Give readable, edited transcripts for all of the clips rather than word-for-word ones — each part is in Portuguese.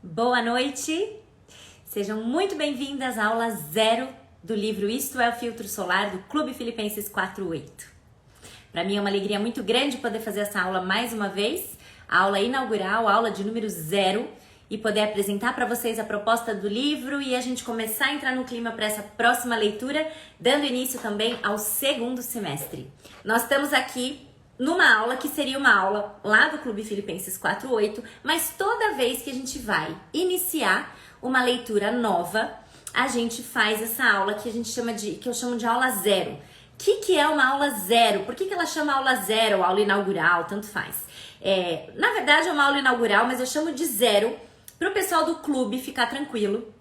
Boa noite! Sejam muito bem-vindas à aula 0 do livro Isto é o Filtro Solar do Clube Filipenses 48. Para mim é uma alegria muito grande poder fazer essa aula mais uma vez, a aula inaugural, a aula de número 0, e poder apresentar para vocês a proposta do livro e a gente começar a entrar no clima para essa próxima leitura, dando início também ao segundo semestre. Nós estamos aqui numa aula que seria uma aula lá do Clube Filipenses 48, mas toda vez que a gente vai iniciar uma leitura nova, a gente faz essa aula que eu chamo de aula 0. O que é uma aula 0? Por que ela chama aula 0 ou aula inaugural? Tanto faz. Na verdade é uma aula inaugural, mas eu chamo de 0 para o pessoal do clube ficar tranquilo.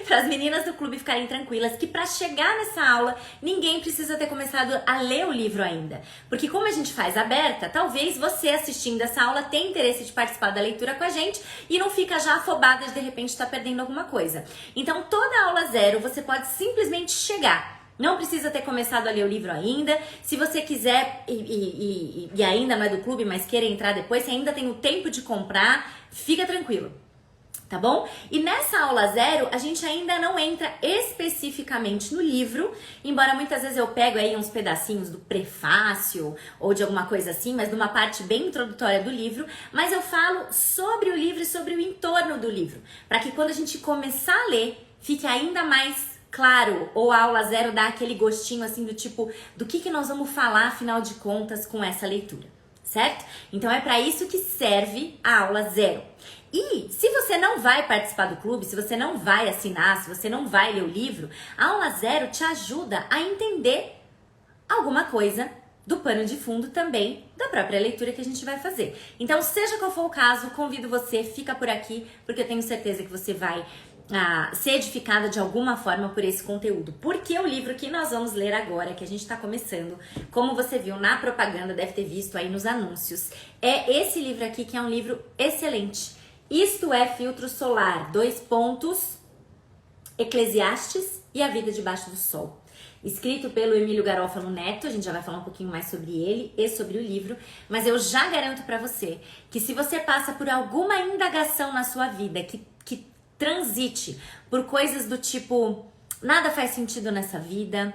Para as meninas do clube ficarem tranquilas, que para chegar nessa aula, ninguém precisa ter começado a ler o livro ainda. Porque como a gente faz aberta, talvez você assistindo essa aula tenha interesse de participar da leitura com a gente e não fica já afobada de repente estar perdendo alguma coisa. Então toda aula 0 você pode simplesmente chegar. Não precisa ter começado a ler o livro ainda. Se você quiser e ainda não é do clube, mas queira entrar depois, você ainda tem o tempo de comprar, fica tranquilo. Tá bom? E nessa aula 0, a gente ainda não entra especificamente no livro, embora muitas vezes eu pego aí uns pedacinhos do prefácio ou de alguma coisa assim, mas de uma parte bem introdutória do livro, mas eu falo sobre o livro e sobre o entorno do livro, para que quando a gente começar a ler, fique ainda mais claro, ou a aula 0 dá aquele gostinho assim do tipo, do que nós vamos falar afinal de contas com essa leitura, certo? Então é para isso que serve a aula 0. E se você não vai participar do clube, se você não vai assinar, se você não vai ler o livro, a aula 0 te ajuda a entender alguma coisa do pano de fundo também da própria leitura que a gente vai fazer. Então, seja qual for o caso, convido você, fica por aqui, porque eu tenho certeza que você vai ser edificada de alguma forma por esse conteúdo. Porque o livro que nós vamos ler agora, que a gente está começando, como você viu na propaganda, deve ter visto aí nos anúncios, é esse livro aqui que é um livro excelente. Isto é Filtro Solar, : Eclesiastes e a Vida Debaixo do Sol. Escrito pelo Emílio Garofalo Neto, a gente já vai falar um pouquinho mais sobre ele e sobre o livro, mas eu já garanto pra você que se você passa por alguma indagação na sua vida que transite por coisas do tipo, nada faz sentido nessa vida,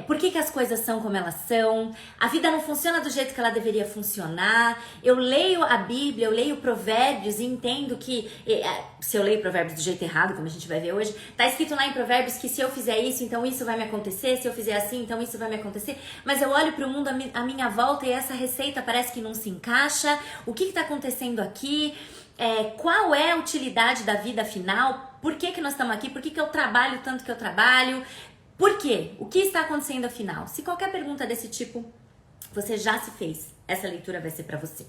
por que as coisas são como elas são, a vida não funciona do jeito que ela deveria funcionar, eu leio a Bíblia, eu leio Provérbios e entendo que, se eu leio Provérbios do jeito errado, como a gente vai ver hoje, tá escrito lá em Provérbios que se eu fizer isso, então isso vai me acontecer, se eu fizer assim, então isso vai me acontecer, mas eu olho para o mundo à minha volta e essa receita parece que não se encaixa, o que tá acontecendo aqui? Qual é a utilidade da vida afinal? Por que nós estamos aqui? Por que eu trabalho tanto que eu trabalho? Por quê? O que está acontecendo afinal? Se qualquer pergunta desse tipo você já se fez, essa leitura vai ser para você.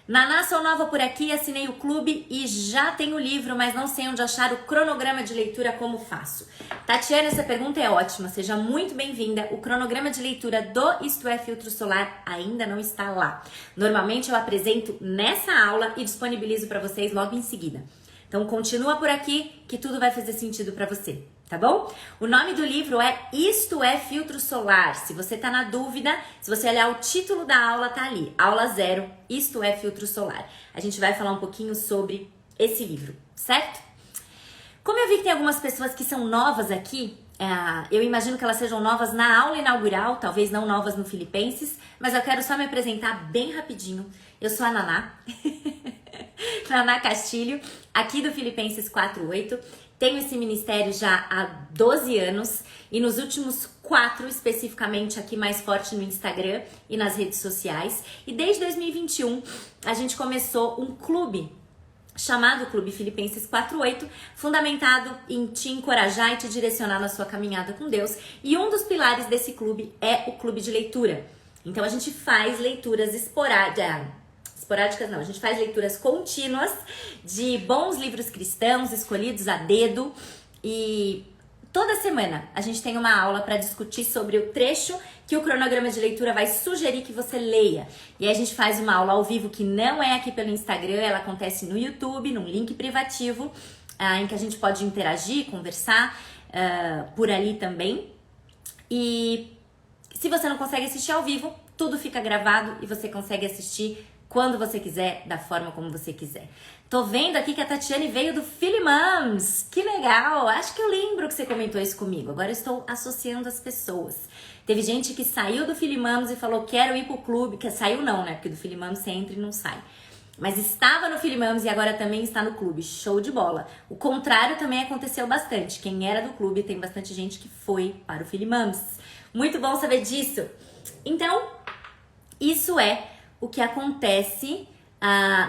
Naná, sou nova por aqui, assinei o clube e já tenho o livro, mas não sei onde achar o cronograma de leitura, como faço? Tatiana, essa pergunta é ótima, seja muito bem-vinda. O cronograma de leitura do Isto é Filtro Solar ainda não está lá. Normalmente eu apresento nessa aula e disponibilizo para vocês logo em seguida. Então continua por aqui que tudo vai fazer sentido para você, tá bom? O nome do livro é Isto é Filtro Solar. Se você tá na dúvida, se você olhar o título da aula, tá ali. Aula 0, Isto é Filtro Solar. A gente vai falar um pouquinho sobre esse livro, certo? Como eu vi que tem algumas pessoas que são novas aqui, eu imagino que elas sejam novas na aula inaugural, talvez não novas no Filipenses, mas eu quero só me apresentar bem rapidinho. Eu sou a Naná, Naná Castilho, aqui do Filipenses 48. Tenho esse ministério já há 12 anos e nos últimos 4, especificamente aqui mais forte no Instagram e nas redes sociais. E desde 2021 a gente começou um clube chamado Clube Filipenses 48, fundamentado em te encorajar e te direcionar na sua caminhada com Deus. E um dos pilares desse clube é o clube de leitura. Então a gente faz leituras esporádicas não, a gente faz leituras contínuas de bons livros cristãos escolhidos a dedo e toda semana a gente tem uma aula para discutir sobre o trecho que o cronograma de leitura vai sugerir que você leia. E aí a gente faz uma aula ao vivo que não é aqui pelo Instagram, ela acontece no YouTube, num link privativo, em que a gente pode interagir, conversar por ali também. E se você não consegue assistir ao vivo, tudo fica gravado e você consegue assistir quando você quiser, da forma como você quiser. Tô vendo aqui que a Tatiane veio do Filimams. Que legal! Acho que eu lembro que você comentou isso comigo. Agora eu estou associando as pessoas. Teve gente que saiu do Filimams e falou, quero ir pro clube. Que saiu não, né? Porque do Filimams você entra e não sai. Mas estava no Filimams e agora também está no clube. Show de bola. O contrário também aconteceu bastante. Quem era do clube, tem bastante gente que foi para o Filimams. Muito bom saber disso. Então, isso é o que acontece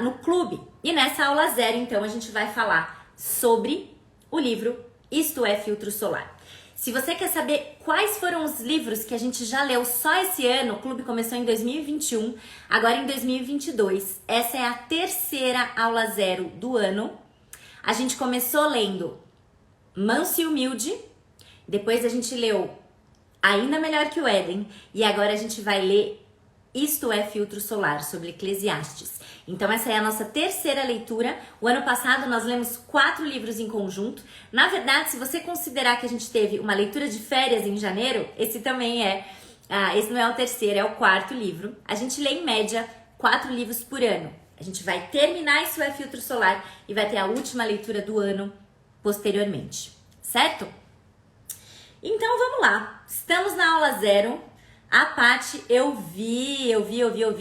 no clube. E nessa aula 0, então, a gente vai falar sobre o livro Isto é Filtro Solar. Se você quer saber quais foram os livros que a gente já leu só esse ano, o clube começou em 2021, agora em 2022. Essa é a terceira aula 0 do ano. A gente começou lendo Manso e Humilde, depois a gente leu Ainda Melhor que o Éden, e agora a gente vai ler Isto é Filtro Solar, sobre Eclesiastes. Então essa é a nossa terceira leitura. O ano passado nós lemos 4 livros em conjunto. Na verdade, se você considerar que a gente teve uma leitura de férias em janeiro, esse também esse não é o terceiro, é o 4º livro. A gente lê em média 4 livros por ano. A gente vai terminar Isto é Filtro Solar e vai ter a última leitura do ano posteriormente, certo? Então vamos lá, estamos na aula 0. A Paty, eu vi,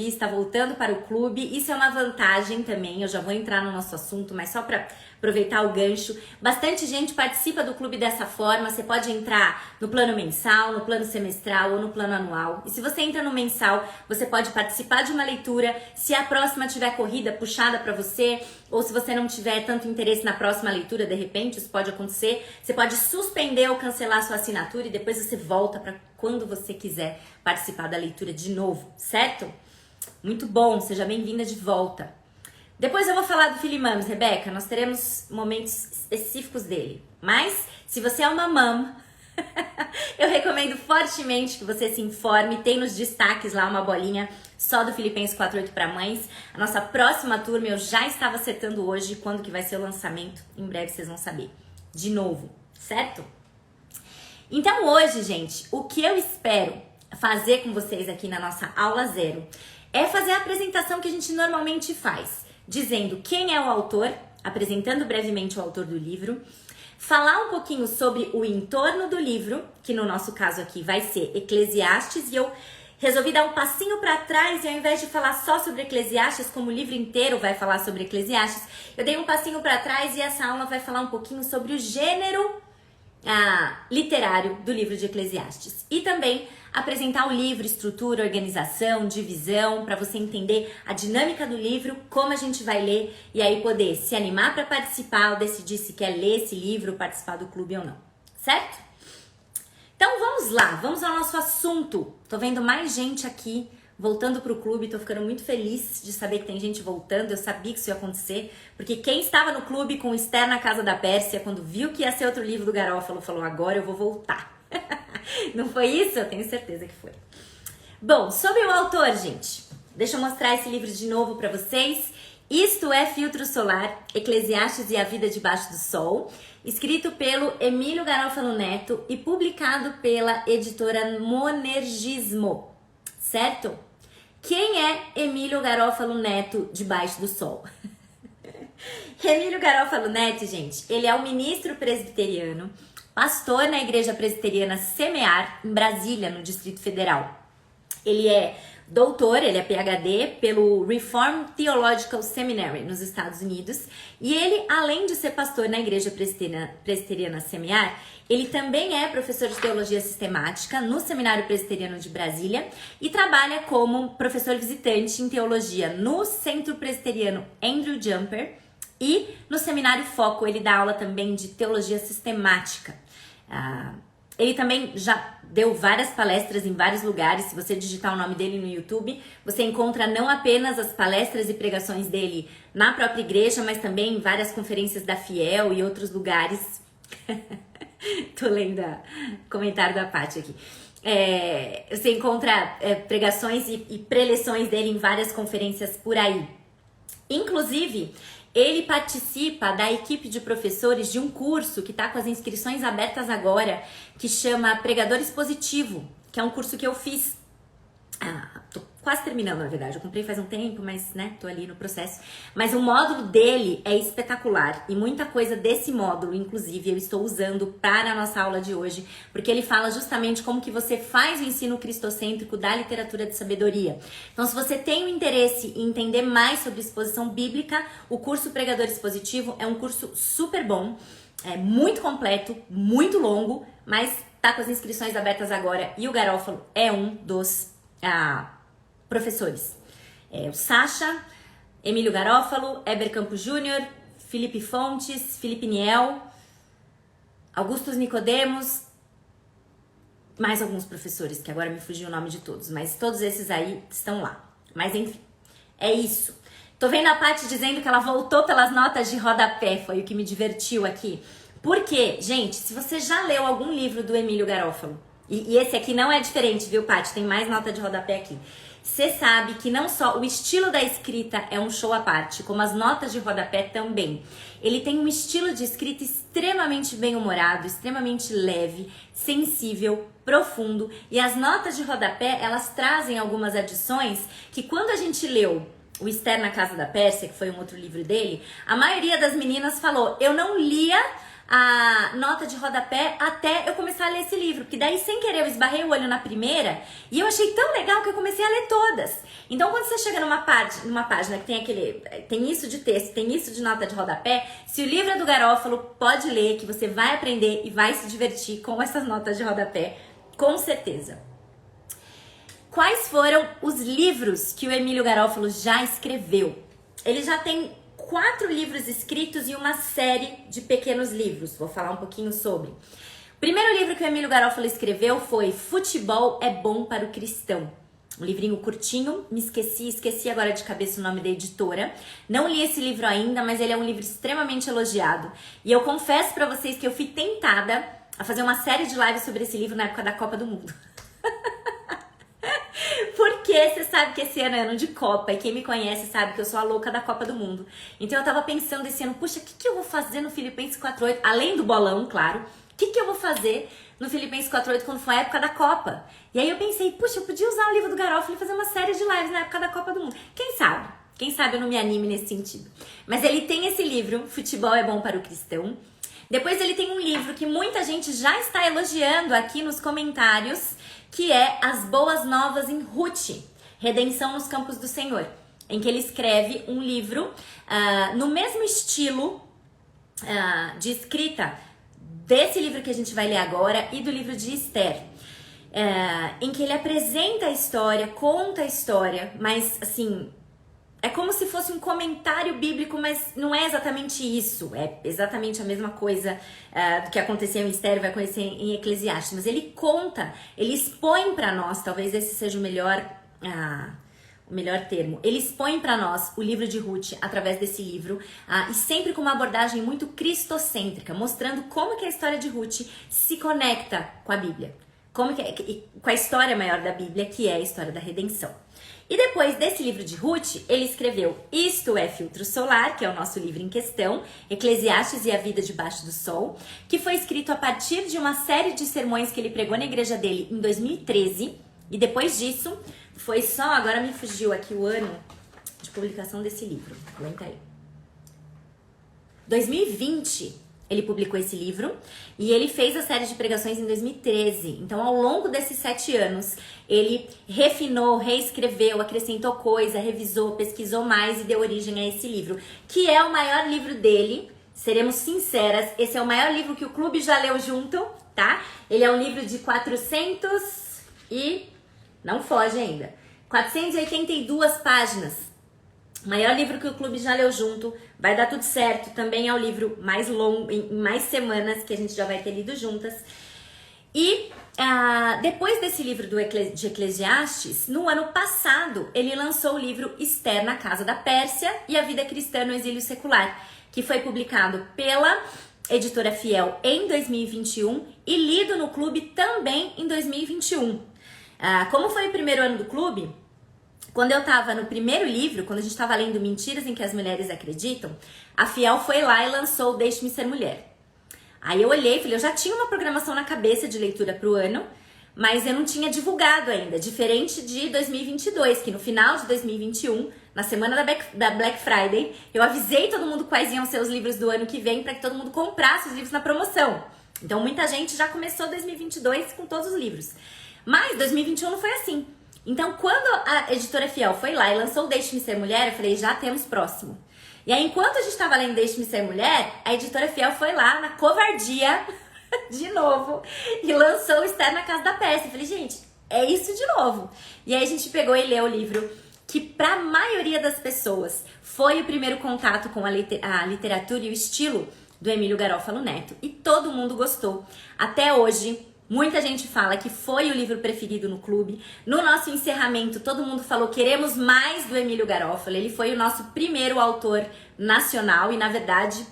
está voltando para o clube. Isso é uma vantagem também, eu já vou entrar no nosso assunto, mas só para aproveitar o gancho. Bastante gente participa do clube dessa forma, você pode entrar no plano mensal, no plano semestral ou no plano anual. E se você entra no mensal, você pode participar de uma leitura. Se a próxima tiver corrida, puxada para você, ou se você não tiver tanto interesse na próxima leitura, de repente, isso pode acontecer, você pode suspender ou cancelar sua assinatura e depois você volta para quando você quiser participar da leitura de novo, certo? Muito bom, seja bem-vinda de volta. Depois eu vou falar do Filimams, Rebeca, nós teremos momentos específicos dele. Mas, se você é uma mãe, eu recomendo fortemente que você se informe. Tem nos destaques lá uma bolinha só do Filipenses 4.8 para mães. A nossa próxima turma eu já estava acertando hoje quando que vai ser o lançamento. Em breve vocês vão saber. De novo, certo? Então hoje, gente, o que eu espero fazer com vocês aqui na nossa aula 0 é fazer a apresentação que a gente normalmente faz, dizendo quem é o autor, apresentando brevemente o autor do livro, falar um pouquinho sobre o entorno do livro, que no nosso caso aqui vai ser Eclesiastes, e eu resolvi dar um passinho para trás e ao invés de falar só sobre Eclesiastes, como o livro inteiro vai falar sobre Eclesiastes, eu dei um passinho para trás e essa aula vai falar um pouquinho sobre o gênero literário do livro de Eclesiastes. E também apresentar o livro, estrutura, organização, divisão, para você entender a dinâmica do livro, como a gente vai ler e aí poder se animar para participar ou decidir se quer ler esse livro, participar do clube ou não, certo? Então vamos lá, vamos ao nosso assunto. Tô vendo mais gente aqui voltando pro clube, tô ficando muito feliz de saber que tem gente voltando. Eu sabia que isso ia acontecer, porque quem estava no clube com Esther na Casa da Pérsia, quando viu que ia ser outro livro do Garófalo, falou, agora eu vou voltar. Não foi isso? Eu tenho certeza que foi. Bom, sobre o autor, gente, deixa eu mostrar esse livro de novo para vocês. Isto é Filtro Solar, Eclesiastes e a Vida Debaixo do Sol, escrito pelo Emílio Garófalo Neto e publicado pela editora Monergismo, certo? Quem é Emílio Garófalo Neto debaixo do sol? Emílio Garófalo Neto, gente, ele é um ministro presbiteriano, pastor na Igreja Presbiteriana Semear, em Brasília, no Distrito Federal. Ele é doutor, ele é PhD pelo Reformed Theological Seminary, nos Estados Unidos. E ele, além de ser pastor na Igreja Presbiteriana Semear, ele também é professor de Teologia Sistemática no Seminário Presbiteriano de Brasília e trabalha como professor visitante em Teologia no Centro Presbiteriano Andrew Jumper e no Seminário Foco ele dá aula também de Teologia Sistemática. Ele também já deu várias palestras em vários lugares. Se você digitar o nome dele no YouTube, você encontra não apenas as palestras e pregações dele na própria igreja, mas também em várias conferências da Fiel e outros lugares. Tô lendo o comentário da Paty aqui. Você encontra pregações e preleções dele em várias conferências por aí. Inclusive, ele participa da equipe de professores de um curso que está com as inscrições abertas agora, que chama Pregador Expositivo, que é um curso que eu fiz. Tô quase terminando, na verdade. Eu comprei faz um tempo, mas, né, tô ali no processo. Mas o módulo dele é espetacular. E muita coisa desse módulo, inclusive, eu estou usando para a nossa aula de hoje. Porque ele fala justamente como que você faz o ensino cristocêntrico da literatura de sabedoria. Então, se você tem um interesse em entender mais sobre exposição bíblica, o curso Pregador Expositivo é um curso super bom. É muito completo, muito longo, mas tá com as inscrições abertas agora. E o Garófalo é um dos... professores. O Sacha, Emílio Garófalo, Eber Campos Júnior, Felipe Fontes, Felipe Niel, Augustus Nicodemos, mais alguns professores, que agora me fugiu o nome de todos, mas todos esses aí estão lá. Mas enfim, é isso. Tô vendo a Paty dizendo que ela voltou pelas notas de rodapé, foi o que me divertiu aqui. Porque, gente, se você já leu algum livro do Emílio Garófalo, e esse aqui não é diferente, viu, Paty? Tem mais nota de rodapé aqui. Você sabe que não só o estilo da escrita é um show à parte, como as notas de rodapé também. Ele tem um estilo de escrita extremamente bem-humorado, extremamente leve, sensível, profundo. E as notas de rodapé, elas trazem algumas adições que quando a gente leu o Esther na Casa da Pérsia, que foi um outro livro dele, a maioria das meninas falou, eu não lia a nota de rodapé até eu começar a ler esse livro, porque daí sem querer eu esbarrei o olho na primeira e eu achei tão legal que eu comecei a ler todas. Então quando você chega numa página que tem isso de texto, tem isso de nota de rodapé, se o livro é do Garófalo, pode ler que você vai aprender e vai se divertir com essas notas de rodapé, com certeza. Quais foram os livros que o Emílio Garófalo já escreveu? Ele já tem 4 livros escritos e uma série de pequenos livros. Vou falar um pouquinho sobre. O primeiro livro que o Emílio Garófalo escreveu foi Futebol é Bom para o Cristão. Um livrinho curtinho, esqueci agora de cabeça o nome da editora. Não li esse livro ainda, mas ele é um livro extremamente elogiado. E eu confesso pra vocês que eu fui tentada a fazer uma série de lives sobre esse livro na época da Copa do Mundo. Porque você sabe que esse ano é ano de Copa, e quem me conhece sabe que eu sou a louca da Copa do Mundo. Então eu tava pensando esse ano, puxa, o que eu vou fazer no Filipenses 4:8? Além do bolão, claro. O que eu vou fazer no Filipenses 4:8 quando for a época da Copa? E aí eu pensei, puxa, eu podia usar o livro do Garófalo e fazer uma série de lives na época da Copa do Mundo. Quem sabe? Quem sabe eu não me anime nesse sentido. Mas ele tem esse livro, Futebol é Bom para o Cristão. Depois ele tem um livro que muita gente já está elogiando aqui nos comentários, que é As Boas Novas em Ruth, Redenção nos Campos do Senhor, em que ele escreve um livro no mesmo estilo de escrita desse livro que a gente vai ler agora e do livro de Esther, em que ele apresenta a história, conta a história, mas assim, é como se fosse um comentário bíblico, mas não é exatamente isso. É exatamente a mesma coisa do que aconteceu em Esther, vai acontecer em Eclesiastes. Mas ele conta, ele expõe para nós, talvez esse seja o melhor termo. Ele expõe para nós o livro de Ruth através desse livro e sempre com uma abordagem muito cristocêntrica, mostrando como que a história de Ruth se conecta com a Bíblia. Com a história maior da Bíblia, que é a história da redenção. E depois desse livro de Ruth, ele escreveu Isto é Filtro Solar, que é o nosso livro em questão, Eclesiastes e a Vida Debaixo do Sol, que foi escrito a partir de uma série de sermões que ele pregou na igreja dele em 2013. E depois disso, foi só, agora me fugiu aqui o ano de publicação desse livro. Aguenta aí. 2020. Ele publicou esse livro e ele fez a série de pregações em 2013. Então, ao longo desses 7 anos, ele refinou, reescreveu, acrescentou coisa, revisou, pesquisou mais e deu origem a esse livro, que é o maior livro dele. Seremos sinceras, esse é o maior livro que o clube já leu junto, tá? Ele é um livro de 482 páginas. Maior livro que o clube já leu junto, vai dar tudo certo, também é o livro mais longo, em mais semanas que a gente já vai ter lido juntas. E depois desse livro de Eclesiastes, no ano passado, ele lançou o livro Esther na Casa da Pérsia e a Vida Cristã no Exílio Secular, que foi publicado pela Editora Fiel em 2021 e lido no clube também em 2021. Como foi o primeiro ano do clube, quando eu tava no primeiro livro, quando a gente tava lendo Mentiras em que as Mulheres Acreditam, a Fiel foi lá e lançou Deixe-me Ser Mulher. Aí eu olhei e falei, eu já tinha uma programação na cabeça de leitura pro ano, mas eu não tinha divulgado ainda, diferente de 2022, que no final de 2021, na semana da Black Friday, eu avisei todo mundo quais iam ser os livros do ano que vem para que todo mundo comprasse os livros na promoção. Então muita gente já começou 2022 com todos os livros. Mas 2021 não foi assim. Então quando a Editora Fiel foi lá e lançou o Deixe-me Ser Mulher, eu falei, já temos próximo. E aí enquanto a gente estava lendo Deixe-me Ser Mulher, a Editora Fiel foi lá na covardia de novo e lançou o Esther na Casa da Peça. Eu falei, gente, é isso de novo. E aí a gente pegou e leu o livro que para a maioria das pessoas foi o primeiro contato com a literatura e o estilo do Emílio Garófalo Neto. E todo mundo gostou. Até hoje, muita gente fala que foi o livro preferido no clube. No nosso encerramento, todo mundo falou, queremos mais do Emílio Garófalo. Ele foi o nosso primeiro autor nacional e, na verdade,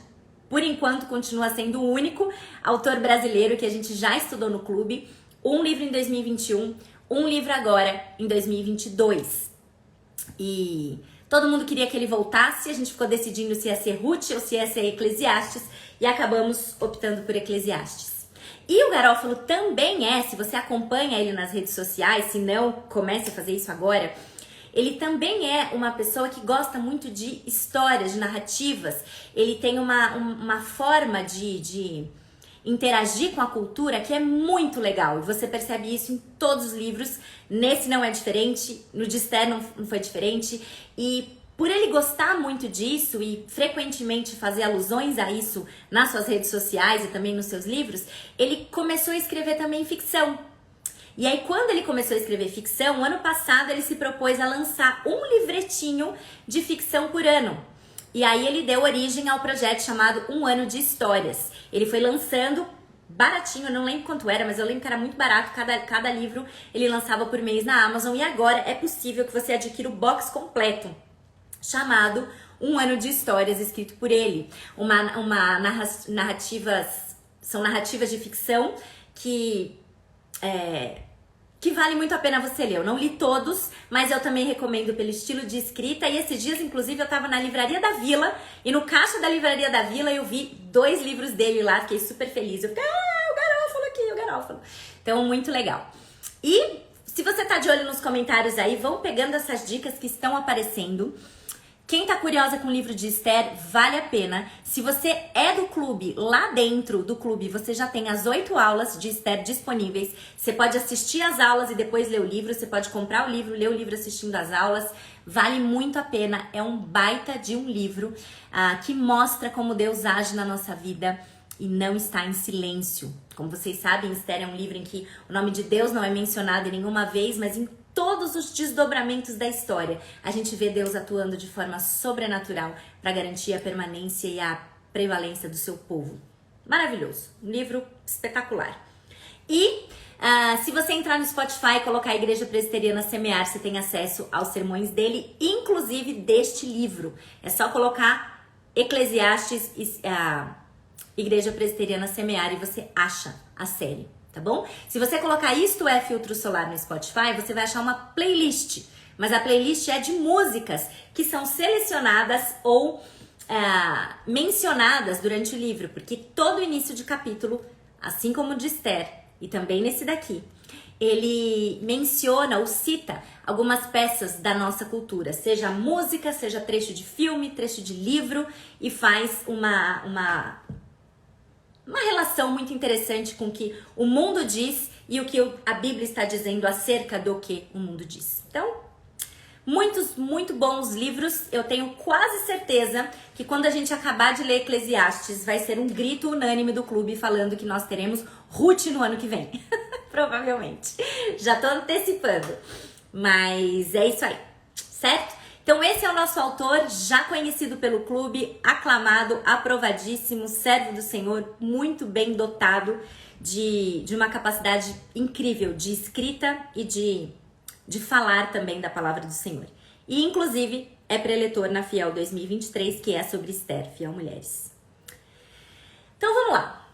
por enquanto, continua sendo o único autor brasileiro que a gente já estudou no clube. Um livro em 2021, um livro agora em 2022. E todo mundo queria que ele voltasse, a gente ficou decidindo se ia ser Ruth ou se ia ser Eclesiastes e acabamos optando por Eclesiastes. E o Garófalo também se você acompanha ele nas redes sociais, se não, comece a fazer isso agora, ele também é uma pessoa que gosta muito de histórias, de narrativas, ele tem uma forma de interagir com a cultura que é muito legal. E você percebe isso em todos os livros. Nesse não é diferente, no de Esther não foi diferente. E por ele gostar muito disso e frequentemente fazer alusões a isso nas suas redes sociais e também nos seus livros, ele começou a escrever também ficção. E aí quando ele começou a escrever ficção, ano passado ele se propôs a lançar um livretinho de ficção por ano. E aí ele deu origem ao projeto chamado Um Ano de Histórias. Ele foi lançando baratinho, eu não lembro quanto era, mas eu lembro que era muito barato, cada livro ele lançava por mês na Amazon. E agora é possível que você adquira o box completo, chamado Um Ano de Histórias, escrito por ele. São narrativas de ficção que vale muito a pena você ler. Eu não li todos, mas eu também recomendo pelo estilo de escrita. E esses dias, inclusive, eu tava na Livraria da Vila e no caixa da Livraria da Vila eu vi 2 livros dele lá, fiquei super feliz. Eu fiquei, o Garófalo aqui, o Garófalo. Então, muito legal. E se você tá de olho nos comentários aí, vão pegando essas dicas que estão aparecendo. Quem tá curiosa com o livro de Esther, vale a pena. Se você é do clube, lá dentro do clube, você já tem as 8 aulas de Esther disponíveis. Você pode assistir as aulas e depois ler o livro. Você pode comprar o livro, ler o livro assistindo as aulas. Vale muito a pena. É um baita de um livro que mostra como Deus age na nossa vida e não está em silêncio. Como vocês sabem, Esther é um livro em que o nome de Deus não é mencionado nenhuma vez, mas em todos os desdobramentos da história, a gente vê Deus atuando de forma sobrenatural para garantir a permanência e a prevalência do seu povo. Maravilhoso, um livro espetacular. E se você entrar no Spotify e colocar a Igreja Presbiteriana Semear, você tem acesso aos sermões dele, inclusive deste livro. É só colocar Eclesiastes e Igreja Presbiteriana Semear e você acha a série. Tá bom? Se você colocar Isto é Filtro Solar no Spotify, você vai achar uma playlist. Mas a playlist é de músicas que são selecionadas ou mencionadas durante o livro. Porque todo início de capítulo, assim como o de Esther e também nesse daqui, ele menciona ou cita algumas peças da nossa cultura. Seja música, seja trecho de filme, trecho de livro. E faz uma relação muito interessante com o que o mundo diz e o que a Bíblia está dizendo acerca do que o mundo diz. Então, muito bons livros. Eu tenho quase certeza que quando a gente acabar de ler Eclesiastes, vai ser um grito unânime do clube falando que nós teremos Ruth no ano que vem. Provavelmente. Já tô antecipando. Mas é isso aí, certo? Então esse é o nosso autor, já conhecido pelo clube, aclamado, aprovadíssimo, servo do Senhor, muito bem dotado de uma capacidade incrível de escrita e de falar também da palavra do Senhor. E inclusive é preletor na Fiel 2023, que é sobre Esther, Fiel Mulheres. Então vamos lá.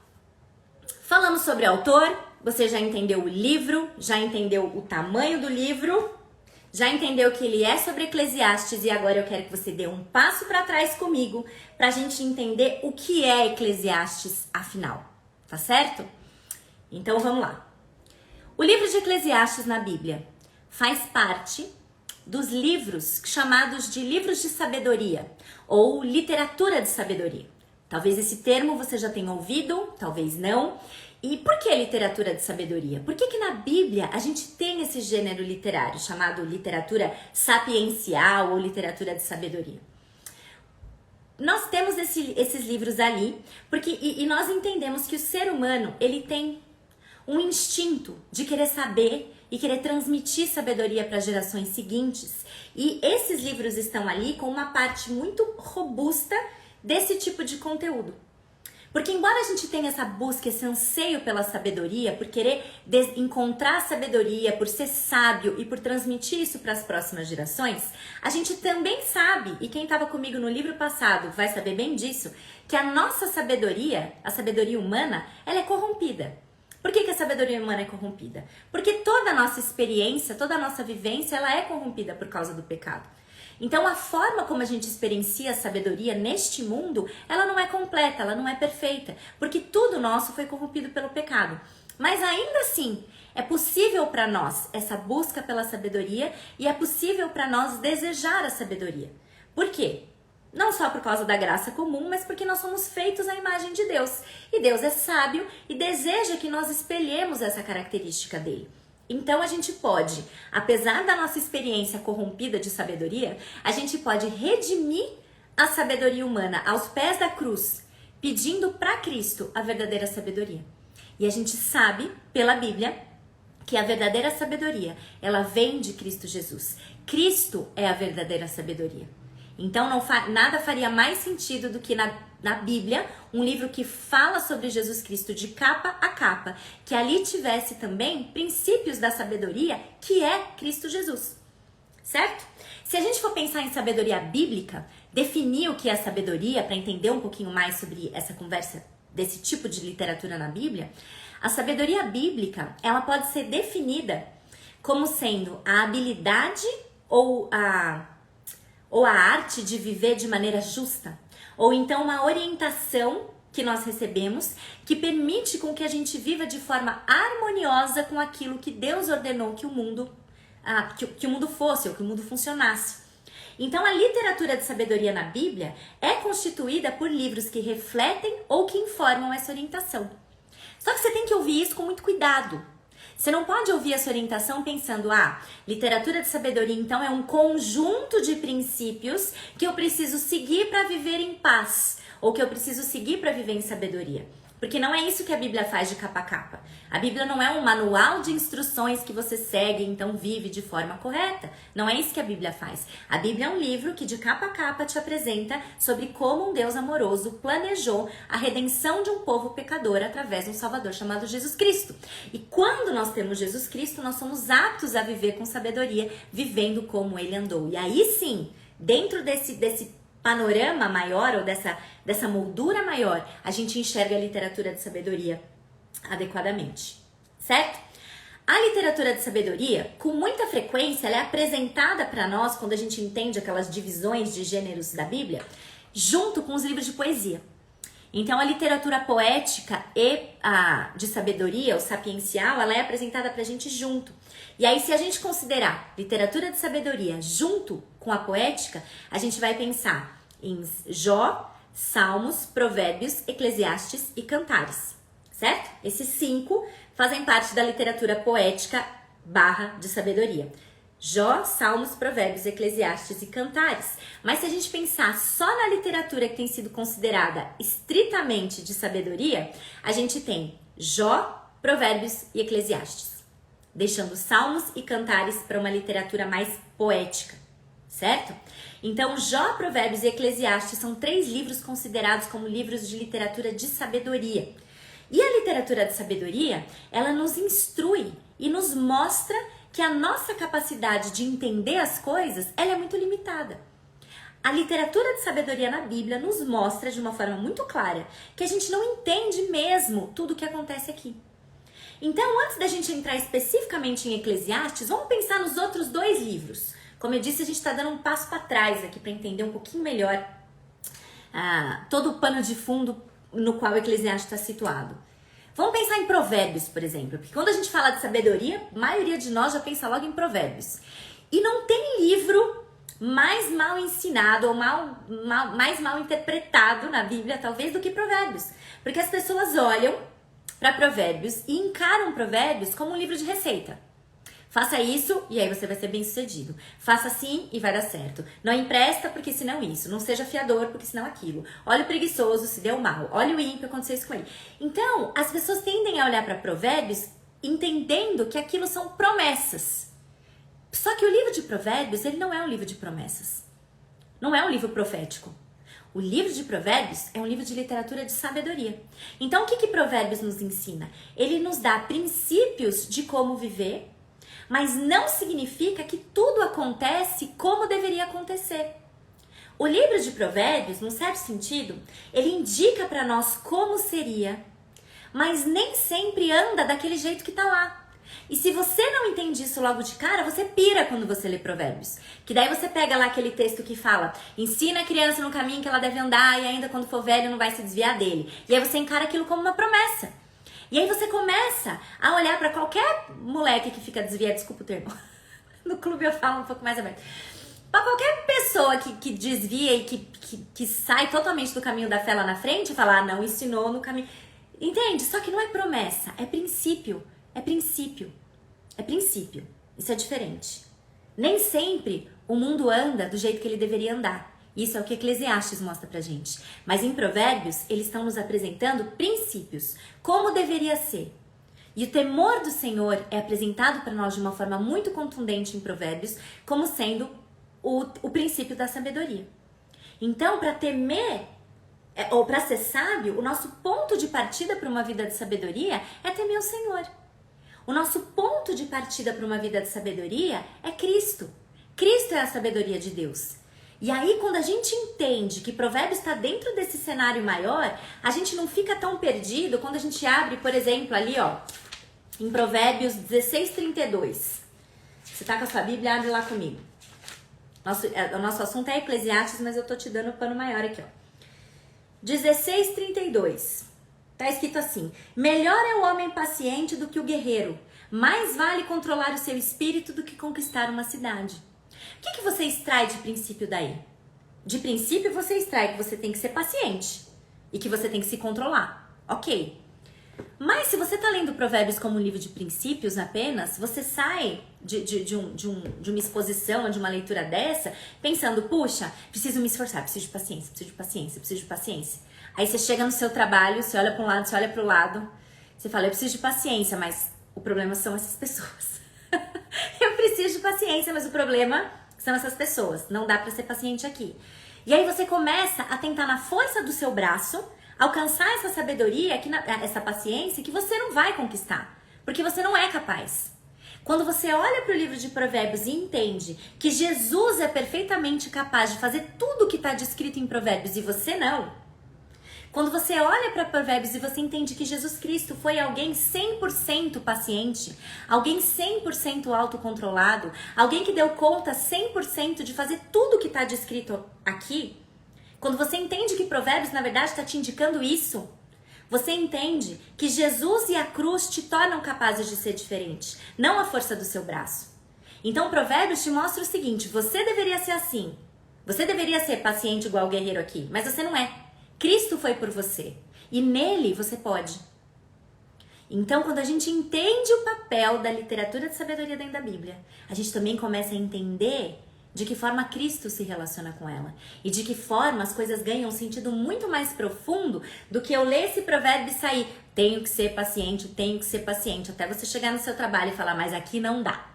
Falamos sobre o autor, você já entendeu o livro, já entendeu o tamanho do livro, já entendeu que ele é sobre Eclesiastes e agora eu quero que você dê um passo para trás comigo para a gente entender o que é Eclesiastes afinal, tá certo? Então vamos lá. O livro de Eclesiastes na Bíblia faz parte dos livros chamados de livros de sabedoria ou literatura de sabedoria. Talvez esse termo você já tenha ouvido, talvez não. E por que literatura de sabedoria? Por que na Bíblia a gente tem esse gênero literário chamado literatura sapiencial ou literatura de sabedoria? Nós temos esses livros ali porque e nós entendemos que o ser humano ele tem um instinto de querer saber e querer transmitir sabedoria para gerações seguintes. E esses livros estão ali com uma parte muito robusta desse tipo de conteúdo. Porque embora a gente tenha essa busca, esse anseio pela sabedoria, por querer encontrar sabedoria, por ser sábio e por transmitir isso para as próximas gerações, a gente também sabe, e quem estava comigo no livro passado vai saber bem disso, que a nossa sabedoria, a sabedoria humana, ela é corrompida. Por que a sabedoria humana é corrompida? Porque toda a nossa experiência, toda a nossa vivência, ela é corrompida por causa do pecado. Então a forma como a gente experiencia a sabedoria neste mundo, ela não é completa, ela não é perfeita, porque tudo nosso foi corrompido pelo pecado. Mas ainda assim, é possível para nós essa busca pela sabedoria e é possível para nós desejar a sabedoria. Por quê? Não só por causa da graça comum, mas porque nós somos feitos à imagem de Deus. E Deus é sábio e deseja que nós espelhemos essa característica dele. Então a gente pode, apesar da nossa experiência corrompida de sabedoria, a gente pode redimir a sabedoria humana aos pés da cruz, pedindo para Cristo a verdadeira sabedoria. E a gente sabe, pela Bíblia, que a verdadeira sabedoria, ela vem de Cristo Jesus. Cristo é a verdadeira sabedoria. Então nada faria mais sentido do que na Bíblia, um livro que fala sobre Jesus Cristo de capa a capa, que ali tivesse também princípios da sabedoria, que é Cristo Jesus, certo? Se a gente for pensar em sabedoria bíblica, definir o que é sabedoria, para entender um pouquinho mais sobre essa conversa desse tipo de literatura na Bíblia, a sabedoria bíblica, ela pode ser definida como sendo a habilidade ou a arte de viver de maneira justa, ou então uma orientação que nós recebemos que permite com que a gente viva de forma harmoniosa com aquilo que Deus ordenou que o mundo fosse, ou que o mundo funcionasse. Então a literatura de sabedoria na Bíblia é constituída por livros que refletem ou que informam essa orientação. Só que você tem que ouvir isso com muito cuidado. Você não pode ouvir essa orientação pensando, literatura de sabedoria então é um conjunto de princípios que eu preciso seguir para viver em paz, ou que eu preciso seguir para viver em sabedoria. Porque não é isso que a Bíblia faz de capa a capa. A Bíblia não é um manual de instruções que você segue e então vive de forma correta. Não é isso que a Bíblia faz. A Bíblia é um livro que de capa a capa te apresenta sobre como um Deus amoroso planejou a redenção de um povo pecador através de um Salvador chamado Jesus Cristo. E quando nós temos Jesus Cristo, nós somos aptos a viver com sabedoria, vivendo como ele andou. E aí sim, dentro desse panorama maior ou dessa moldura maior, a gente enxerga a literatura de sabedoria adequadamente, certo? A literatura de sabedoria, com muita frequência, ela é apresentada para nós quando a gente entende aquelas divisões de gêneros da Bíblia, junto com os livros de poesia. Então, a literatura poética e a de sabedoria, o sapiencial, ela é apresentada pra gente junto. E aí, se a gente considerar literatura de sabedoria junto com a poética, a gente vai pensar em Jó, Salmos, Provérbios, Eclesiastes e Cantares, certo? Esses 5 fazem parte da literatura poética / de sabedoria. Jó, Salmos, Provérbios, Eclesiastes e Cantares. Mas se a gente pensar só na literatura que tem sido considerada estritamente de sabedoria, a gente tem Jó, Provérbios e Eclesiastes, deixando Salmos e Cantares para uma literatura mais poética, certo? Então, Jó, Provérbios e Eclesiastes são 3 livros considerados como livros de literatura de sabedoria. E a literatura de sabedoria, ela nos instrui e nos mostra que a nossa capacidade de entender as coisas, ela é muito limitada. A literatura de sabedoria na Bíblia nos mostra de uma forma muito clara que a gente não entende mesmo tudo o que acontece aqui. Então, antes da gente entrar especificamente em Eclesiastes, vamos pensar nos outros 2 livros. Como eu disse, a gente está dando um passo para trás aqui para entender um pouquinho melhor todo o pano de fundo no qual Eclesiastes está situado. Vamos pensar em provérbios, por exemplo. Porque quando a gente fala de sabedoria, a maioria de nós já pensa logo em provérbios. E não tem livro mais mal ensinado ou mais mal interpretado na Bíblia, talvez, do que provérbios. Porque as pessoas olham para provérbios e encaram provérbios como um livro de receita. Faça isso e aí você vai ser bem sucedido. Faça assim e vai dar certo. Não empresta porque senão isso. Não seja fiador porque senão aquilo. Olha o preguiçoso, se deu mal. Olha o ímpio, aconteceu isso com ele. Então, as pessoas tendem a olhar para provérbios entendendo que aquilo são promessas. Só que o livro de provérbios, ele não é um livro de promessas. Não é um livro profético. O livro de provérbios é um livro de literatura de sabedoria. Então, o que provérbios nos ensina? Ele nos dá princípios de como viver, mas não significa que tudo acontece como deveria acontecer. O livro de provérbios, num certo sentido, ele indica para nós como seria, mas nem sempre anda daquele jeito que tá lá. E se você não entende isso logo de cara, você pira quando você lê provérbios. Que daí você pega lá aquele texto que fala: ensina a criança no caminho que ela deve andar e ainda quando for velho não vai se desviar dele. E aí você encara aquilo como uma promessa. E aí você começa a olhar pra qualquer moleque que fica desviado, desculpa o termo, no clube eu falo um pouco mais aberto, pra qualquer pessoa que desvia e que sai totalmente do caminho da fé lá na frente e fala: ah, não ensinou no caminho. Entende? Só que não é promessa, é princípio. É princípio. É princípio. Isso é diferente. Nem sempre o mundo anda do jeito que ele deveria andar. Isso é o que Eclesiastes mostra pra gente. Mas em Provérbios, eles estão nos apresentando princípios. Como deveria ser. E o temor do Senhor é apresentado para nós de uma forma muito contundente em Provérbios, como sendo o princípio da sabedoria. Então, para temer ou para ser sábio, o nosso ponto de partida para uma vida de sabedoria é temer o Senhor. O nosso ponto de partida para uma vida de sabedoria é Cristo. Cristo é a sabedoria de Deus. E aí, quando a gente entende que Provérbios está dentro desse cenário maior, a gente não fica tão perdido quando a gente abre, por exemplo, ali, ó, em Provérbios 16:32. Você tá com a sua Bíblia, abre lá comigo. O nosso assunto é Eclesiastes, mas eu tô te dando o pano maior aqui, ó. 16:32. Tá escrito assim: melhor é o homem paciente do que o guerreiro. Mais vale controlar o seu espírito do que conquistar uma cidade. O que você extrai de princípio daí? De princípio você extrai que você tem que ser paciente e que você tem que se controlar. Ok. Mas se você tá lendo Provérbios como um livro de princípios apenas, você sai de uma exposição, de uma leitura dessa, pensando: puxa, preciso me esforçar, preciso de paciência, preciso de paciência, preciso de paciência. Aí você chega no seu trabalho, você olha para um lado, você olha para o lado, você fala: eu preciso de paciência, mas o problema são essas pessoas. Eu preciso de paciência, mas o problema são essas pessoas. Não dá para ser paciente aqui. E aí você começa a tentar, na força do seu braço, alcançar essa sabedoria, essa paciência que você não vai conquistar, porque você não é capaz. Quando você olha para o livro de Provérbios e entende que Jesus é perfeitamente capaz de fazer tudo o que está descrito em Provérbios e você não. Quando você olha para Provérbios e você entende que Jesus Cristo foi alguém 100% paciente, alguém 100% autocontrolado, alguém que deu conta 100% de fazer tudo o que está descrito aqui, quando você entende que Provérbios na verdade está te indicando isso, você entende que Jesus e a cruz te tornam capazes de ser diferente, não a força do seu braço. Então Provérbios te mostra o seguinte: você deveria ser assim, você deveria ser paciente igual o guerreiro aqui, mas você não é. Cristo foi por você e nele você pode. Então, quando a gente entende o papel da literatura de sabedoria dentro da Bíblia, a gente também começa a entender de que forma Cristo se relaciona com ela e de que forma as coisas ganham um sentido muito mais profundo do que eu ler esse provérbio e sair: tenho que ser paciente, até você chegar no seu trabalho e falar: mas aqui não dá.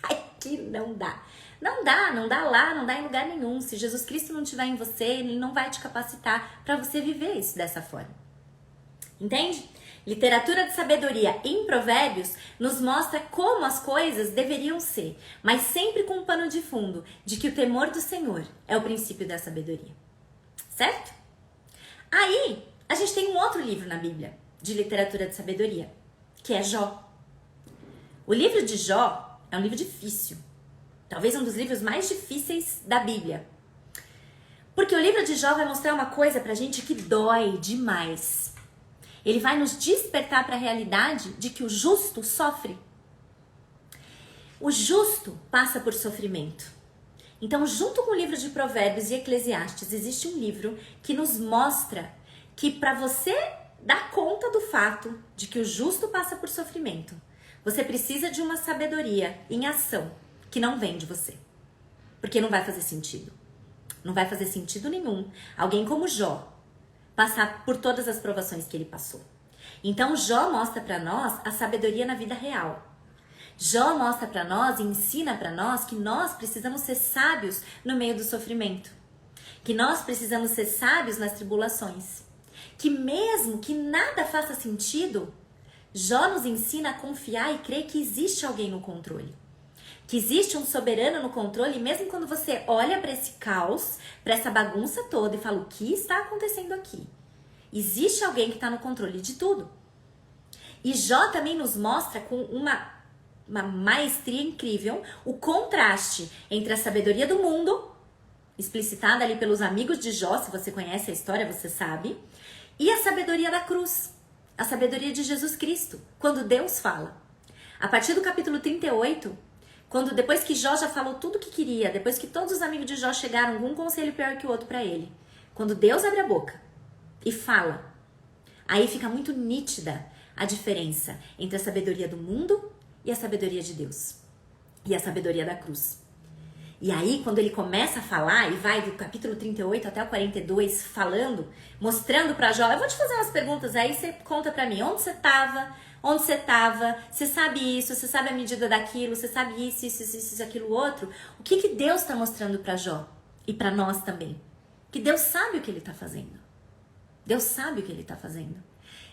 Aqui não dá. Não dá lá, não dá em lugar nenhum. Se Jesus Cristo não estiver em você, ele não vai te capacitar para você viver isso dessa forma. Entende? Literatura de sabedoria em Provérbios nos mostra como as coisas deveriam ser, mas sempre com um pano de fundo de que o temor do Senhor é o princípio da sabedoria. Certo? Aí, a gente tem um outro livro na Bíblia de literatura de sabedoria, que é Jó. O livro de Jó é um livro difícil. Talvez um dos livros mais difíceis da Bíblia. Porque o livro de Jó vai mostrar uma coisa pra gente que dói demais. Ele vai nos despertar para a realidade de que o justo sofre. O justo passa por sofrimento. Então, junto com o livro de Provérbios e Eclesiastes, existe um livro que nos mostra que para você dar conta do fato de que o justo passa por sofrimento, você precisa de uma sabedoria em ação que não vem de você. Porque não vai fazer sentido. Não vai fazer sentido nenhum alguém como Jó passar por todas as provações que ele passou. Então Jó mostra para nós a sabedoria na vida real. Jó mostra para nós e ensina para nós que nós precisamos ser sábios no meio do sofrimento. Que nós precisamos ser sábios nas tribulações. Que mesmo que nada faça sentido, Jó nos ensina a confiar e crer que existe alguém no controle. Que existe um soberano no controle, e mesmo quando você olha para esse caos, para essa bagunça toda e fala, o que está acontecendo aqui? Existe alguém que está no controle de tudo. E Jó também nos mostra com uma maestria incrível o contraste entre a sabedoria do mundo, explicitada ali pelos amigos de Jó, se você conhece a história, você sabe, e a sabedoria da cruz, a sabedoria de Jesus Cristo, quando Deus fala. A partir do capítulo 38, depois que Jó já falou tudo o que queria, depois que todos os amigos de Jó chegaram com um conselho pior que o outro para ele, quando Deus abre a boca e fala, aí fica muito nítida a diferença entre a sabedoria do mundo e a sabedoria de Deus, e a sabedoria da cruz. E aí, quando ele começa a falar, e vai do capítulo 38 até o 42, falando, mostrando pra Jó, eu vou te fazer umas perguntas, aí você conta pra mim, onde você tava, você sabe isso, você sabe a medida daquilo, você sabe isso, aquilo outro. O que Deus tá mostrando pra Jó? E pra nós também. Que Deus sabe o que ele tá fazendo. Deus sabe o que ele tá fazendo.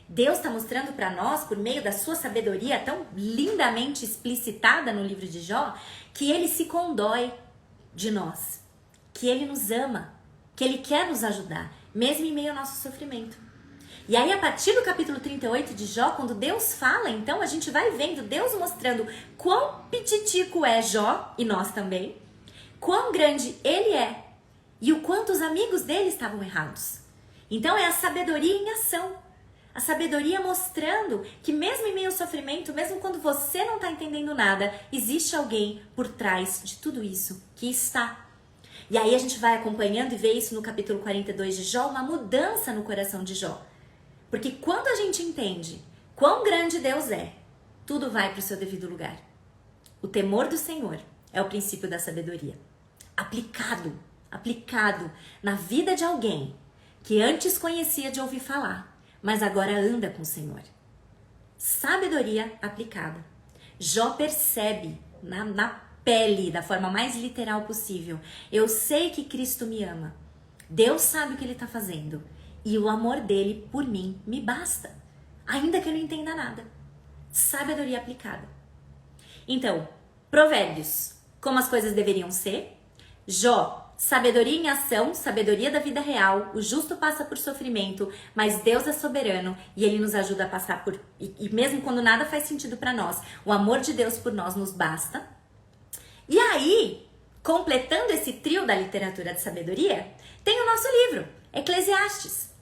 Deus está mostrando para nós, por meio da sua sabedoria tão lindamente explicitada no livro de Jó, que ele se condói de nós, que ele nos ama, que ele quer nos ajudar, mesmo em meio ao nosso sofrimento. E aí, a partir do capítulo 38 de Jó, quando Deus fala, então a gente vai vendo Deus mostrando quão pititico é Jó, e nós também, quão grande ele é, e o quanto os amigos dele estavam errados. Então é a sabedoria em ação. A sabedoria mostrando que mesmo em meio ao sofrimento, mesmo quando você não está entendendo nada, existe alguém por trás de tudo isso que está. E aí a gente vai acompanhando e vê isso no capítulo 42 de Jó, uma mudança no coração de Jó. Porque quando a gente entende quão grande Deus é, tudo vai para o seu devido lugar. O temor do Senhor é o princípio da sabedoria. Aplicado na vida de alguém que antes conhecia de ouvir falar, mas agora anda com o Senhor. Sabedoria aplicada. Jó percebe na pele, da forma mais literal possível. Eu sei que Cristo me ama. Deus sabe o que Ele está fazendo. E o amor dele por mim me basta. Ainda que eu não entenda nada. Sabedoria aplicada. Então, Provérbios, como as coisas deveriam ser. Jó, sabedoria em ação, sabedoria da vida real. O justo passa por sofrimento, mas Deus é soberano e Ele nos ajuda a passar por... E mesmo quando nada faz sentido para nós, o amor de Deus por nós nos basta. E aí, completando esse trio da literatura de sabedoria, tem o nosso livro, Eclesiastes.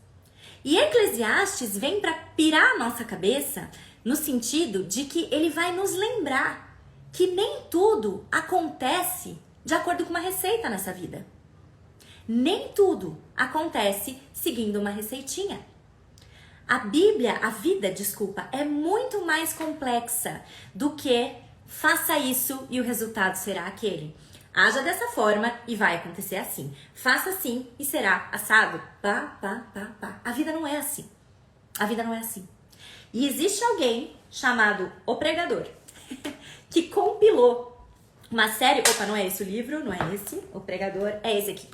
E Eclesiastes vem para pirar a nossa cabeça no sentido de que ele vai nos lembrar que nem tudo acontece de acordo com uma receita nessa vida. Nem tudo acontece seguindo uma receitinha. A vida, é muito mais complexa do que faça isso e o resultado será aquele. Haja dessa forma e vai acontecer assim. Faça assim e será assado. A vida não é assim. A vida não é assim. E existe alguém chamado O Pregador que compilou uma série, opa, não é esse o livro, não é esse, O Pregador, é esse aqui,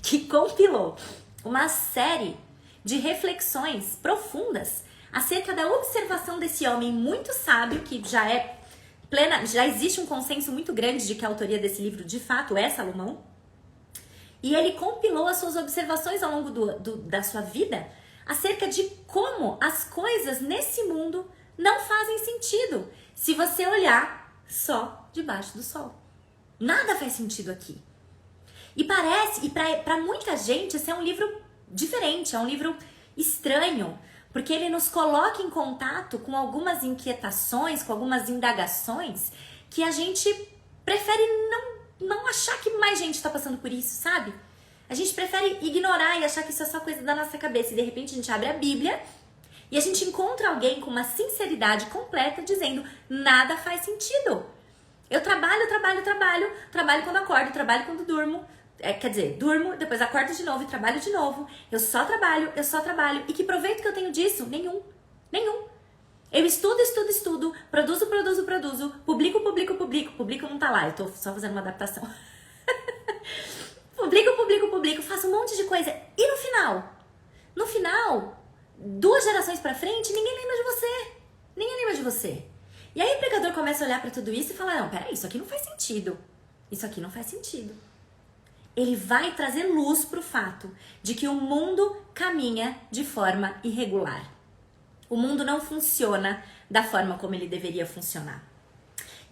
que compilou uma série de reflexões profundas acerca da observação desse homem muito sábio, que já existe um consenso muito grande de que a autoria desse livro de fato é Salomão, e ele compilou as suas observações ao longo da sua vida acerca de como as coisas nesse mundo não fazem sentido se você olhar só debaixo do sol. Nada faz sentido aqui. E para muita gente esse é um livro diferente, é um livro estranho, Porque ele nos coloca em contato com algumas inquietações, com algumas indagações que a gente prefere não achar que mais gente está passando por isso, sabe? A gente prefere ignorar e achar que isso é só coisa da nossa cabeça. E de repente a gente abre a Bíblia e a gente encontra alguém com uma sinceridade completa dizendo: nada faz sentido. Eu trabalho quando acordo, trabalho quando durmo. Quer dizer, durmo, depois acordo de novo e trabalho de novo. Eu só trabalho. E que proveito que eu tenho disso? Nenhum. Eu estudo, produzo, publico. Publico não tá lá, eu tô só fazendo uma adaptação. publico, faço um monte de coisa. E no final, 2 gerações pra frente, ninguém lembra de você. E aí o pregador começa a olhar pra tudo isso e fala: não, peraí, isso aqui não faz sentido. Ele vai trazer luz pro fato de que o mundo caminha de forma irregular. O mundo não funciona da forma como ele deveria funcionar.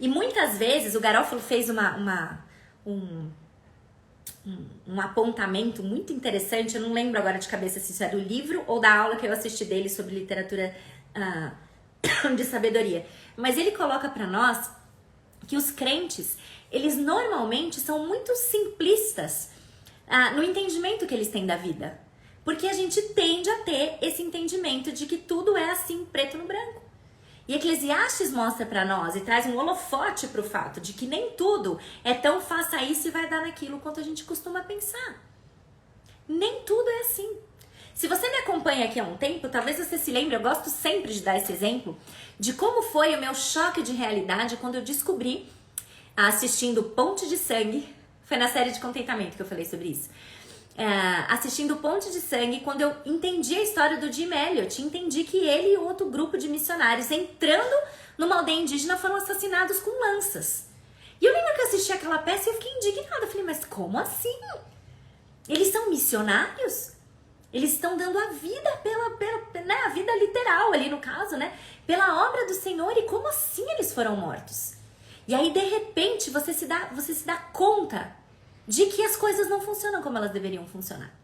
E muitas vezes o Garofalo fez um apontamento muito interessante. Eu não lembro agora de cabeça se isso é do livro ou da aula que eu assisti dele sobre literatura de sabedoria. Mas ele coloca para nós que os crentes, eles normalmente são muito simplistas no entendimento que eles têm da vida. Porque a gente tende a ter esse entendimento de que tudo é assim, preto no branco. E Eclesiastes mostra para nós e traz um holofote pro fato de que nem tudo é tão faça isso e vai dar naquilo quanto a gente costuma pensar. Nem tudo é assim. Se você me acompanha aqui há um tempo, talvez você se lembre, eu gosto sempre de dar esse exemplo, de como foi o meu choque de realidade quando eu descobri, assistindo Ponte de Sangue, foi na série de Contentamento que eu falei sobre isso, assistindo Ponte de Sangue, quando eu entendi a história do Jim Elliot, entendi que ele e outro grupo de missionários entrando numa aldeia indígena foram assassinados com lanças. E eu lembro que eu assisti aquela peça e eu fiquei indignada, eu falei: mas como assim? Eles são missionários? Eles estão dando a vida né, a vida literal ali no caso, né? Pela obra do Senhor, e como assim eles foram mortos? E aí, de repente, você se dá conta de que as coisas não funcionam como elas deveriam funcionar.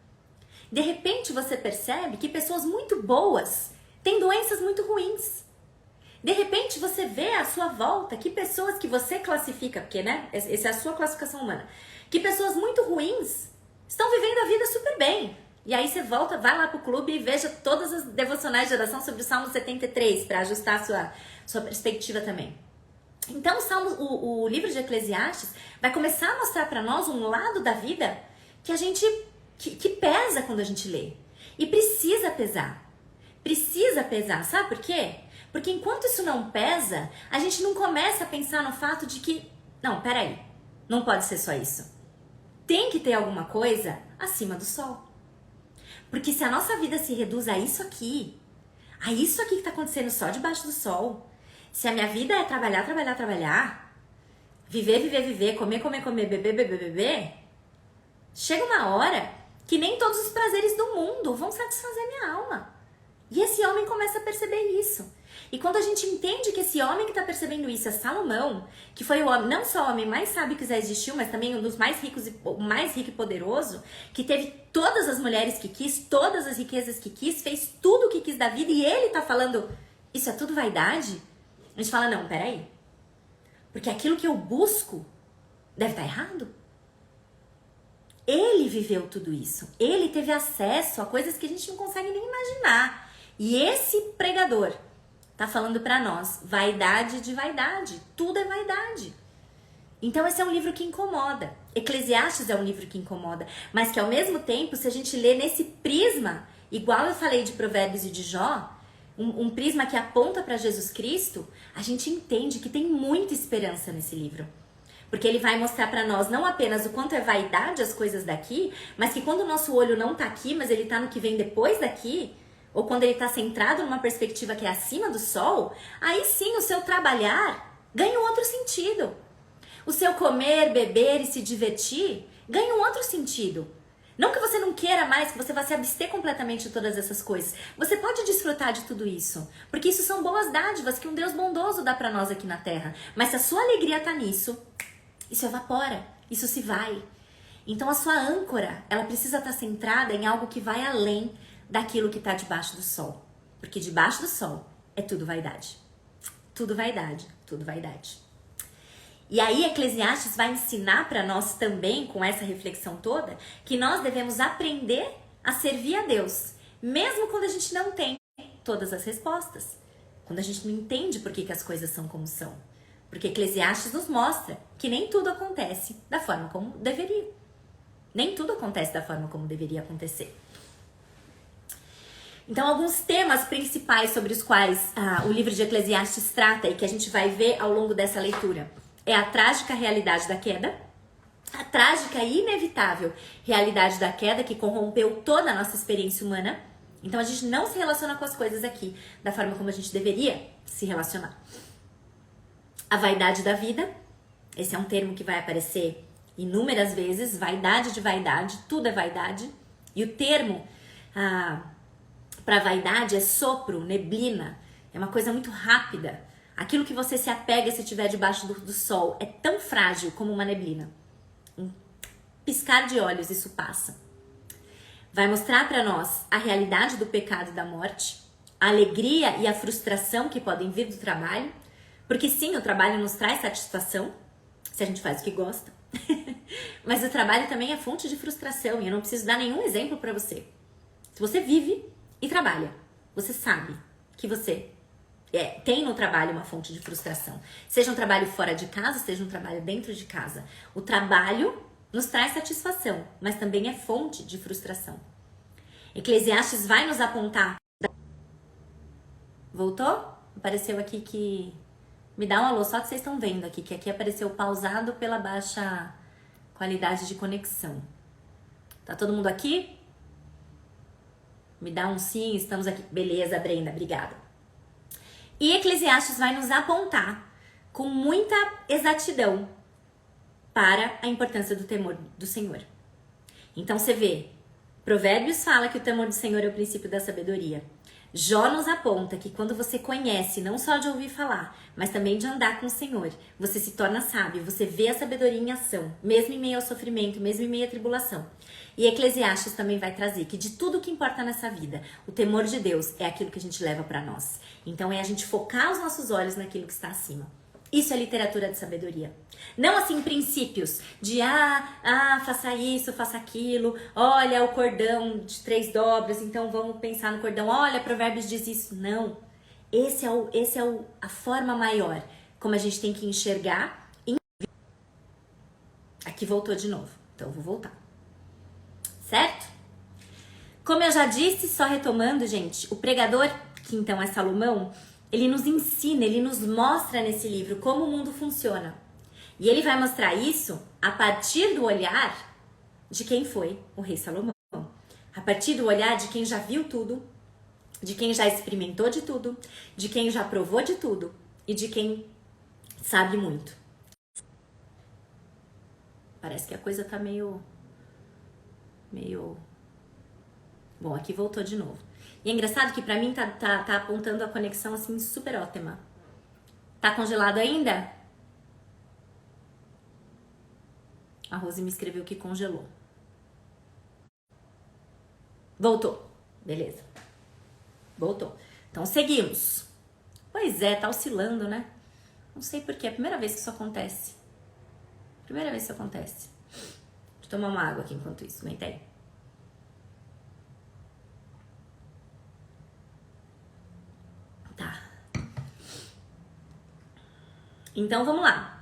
De repente, você percebe que pessoas muito boas têm doenças muito ruins. De repente, você vê à sua volta que pessoas que você classifica, porque, né, essa é a sua classificação humana, que pessoas muito ruins estão vivendo a vida super bem. E aí você volta, vai lá pro clube e veja todas as devocionais de oração sobre o Salmo 73 para ajustar a sua perspectiva também. Então o livro de Eclesiastes vai começar a mostrar para nós um lado da vida que a gente que pesa quando a gente lê. E precisa pesar. Sabe por quê? Porque enquanto isso não pesa, a gente não começa a pensar no fato de que, não, peraí, não pode ser só isso. Tem que ter alguma coisa acima do sol. Porque se a nossa vida se reduz a isso aqui que tá acontecendo só debaixo do sol, se a minha vida é trabalhar, viver, comer, beber, chega uma hora que nem todos os prazeres do mundo vão satisfazer minha alma. E esse homem começa a perceber isso. E quando a gente entende que esse homem que está percebendo isso é Salomão, que foi o homem, não só o homem mais sábio que já existiu, mas também um dos mais ricos, o mais rico e poderoso, que teve todas as mulheres que quis, todas as riquezas que quis, fez tudo o que quis da vida, e ele tá falando, isso é tudo vaidade? A gente fala: não, peraí, porque aquilo que eu busco deve estar errado. Ele viveu tudo isso, ele teve acesso a coisas que a gente não consegue nem imaginar. E esse pregador tá falando pra nós, vaidade de vaidade, tudo é vaidade. Então esse é um livro que incomoda. Eclesiastes é um livro que incomoda, mas que ao mesmo tempo, se a gente lê nesse prisma, igual eu falei de Provérbios e de Jó, um prisma que aponta para Jesus Cristo, a gente entende que tem muita esperança nesse livro. Porque ele vai mostrar para nós não apenas o quanto é vaidade as coisas daqui, mas que quando o nosso olho não tá aqui, mas ele tá no que vem depois daqui, ou quando ele está centrado numa perspectiva que é acima do sol, aí sim o seu trabalhar ganha um outro sentido. O seu comer, beber e se divertir ganha um outro sentido. Não que você não queira mais, que você vá se abster completamente de todas essas coisas. Você pode desfrutar de tudo isso, porque isso são boas dádivas que um Deus bondoso dá para nós aqui na Terra. Mas se a sua alegria está nisso, isso evapora, isso se vai. Então a sua âncora, ela precisa estar centrada em algo que vai além daquilo que está debaixo do sol. Porque debaixo do sol é tudo vaidade. Tudo vaidade, tudo vaidade. E aí Eclesiastes vai ensinar para nós também, com essa reflexão toda, que nós devemos aprender a servir a Deus, mesmo quando a gente não tem todas as respostas. Quando a gente não entende por que as coisas são como são. Porque Eclesiastes nos mostra que nem tudo acontece da forma como deveria. Nem tudo acontece da forma como deveria acontecer. Então, alguns temas principais sobre os quais o livro de Eclesiastes trata e que a gente vai ver ao longo dessa leitura é a trágica realidade da queda, a trágica e inevitável realidade da queda que corrompeu toda a nossa experiência humana. Então, a gente não se relaciona com as coisas aqui da forma como a gente deveria se relacionar. A vaidade da vida, esse é um termo que vai aparecer inúmeras vezes, vaidade de vaidade, tudo é vaidade. E o termo para vaidade é sopro, neblina, é uma coisa muito rápida. Aquilo que você se apega se estiver debaixo do sol é tão frágil como uma neblina. Um piscar de olhos isso passa. Vai mostrar para nós a realidade do pecado e da morte, a alegria e a frustração que podem vir do trabalho, porque sim, o trabalho nos traz satisfação, se a gente faz o que gosta, mas o trabalho também é fonte de frustração e eu não preciso dar nenhum exemplo para você. Se você vive e trabalha, você sabe que você tem no trabalho uma fonte de frustração. Seja um trabalho fora de casa, seja um trabalho dentro de casa. O trabalho nos traz satisfação, mas também é fonte de frustração. Eclesiastes vai nos apontar. Voltou? Apareceu aqui que... Me dá um alô, só que vocês estão vendo aqui, que aqui apareceu pausado pela baixa qualidade de conexão. Tá todo mundo aqui? Me dá um sim, estamos aqui. Beleza, Brenda, obrigada. E Eclesiastes vai nos apontar com muita exatidão para a importância do temor do Senhor. Então você vê, Provérbios fala que o temor do Senhor é o princípio da sabedoria. Jó nos aponta que quando você conhece, não só de ouvir falar, mas também de andar com o Senhor, você se torna sábio, você vê a sabedoria em ação, mesmo em meio ao sofrimento, mesmo em meio à tribulação. E Eclesiastes também vai trazer que de tudo que importa nessa vida, o temor de Deus é aquilo que a gente leva para nós. Então é a gente focar os nossos olhos naquilo que está acima. Isso é literatura de sabedoria. Não assim princípios de faça isso, faça aquilo, olha o cordão de 3 dobras, então vamos pensar no cordão, olha, Provérbios diz isso. Não. Esse é a forma maior como a gente tem que enxergar. Aqui voltou de novo, então eu vou voltar. Certo? Como eu já disse, só retomando, gente, o pregador, que então é Salomão, ele nos ensina, ele nos mostra nesse livro como o mundo funciona. E ele vai mostrar isso a partir do olhar de quem foi o rei Salomão. A partir do olhar de quem já viu tudo, de quem já experimentou de tudo, de quem já provou de tudo e de quem sabe muito. Parece que a coisa tá meio... Bom, aqui voltou de novo. E é engraçado que pra mim tá apontando a conexão assim super ótima. Tá congelado ainda? A Rose me escreveu que congelou. Voltou. Beleza. Voltou. Então seguimos. Pois é, tá oscilando, né? Não sei porquê. É a primeira vez que isso acontece. Primeira vez que isso acontece. Deixa eu tomar uma água aqui enquanto isso. Aguenta aí. Tá. Então vamos lá.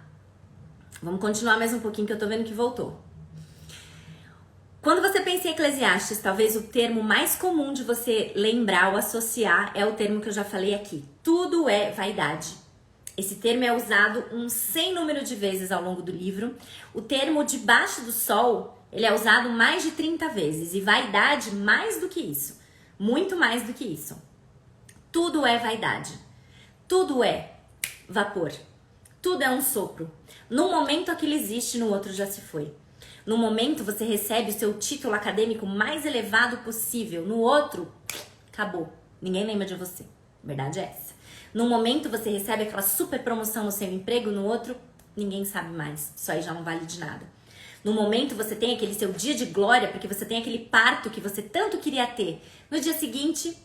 Vamos continuar mais um pouquinho que eu tô vendo que voltou. Quando você pensa em Eclesiastes, talvez o termo mais comum de você lembrar ou associar é o termo que eu já falei aqui. Tudo é vaidade. Esse termo é usado um sem número de vezes ao longo do livro. O termo debaixo do sol, ele é usado mais de 30 vezes. E vaidade mais do que isso. Muito mais do que isso. Tudo é vaidade. Tudo é vapor. Tudo é um sopro. No momento aquilo existe, no outro já se foi. No momento você recebe o seu título acadêmico mais elevado possível. No outro, acabou. Ninguém lembra de você. A verdade é essa. No momento você recebe aquela super promoção no seu emprego. No outro, ninguém sabe mais. Isso aí já não vale de nada. No momento você tem aquele seu dia de glória, porque você tem aquele parto que você tanto queria ter. No dia seguinte,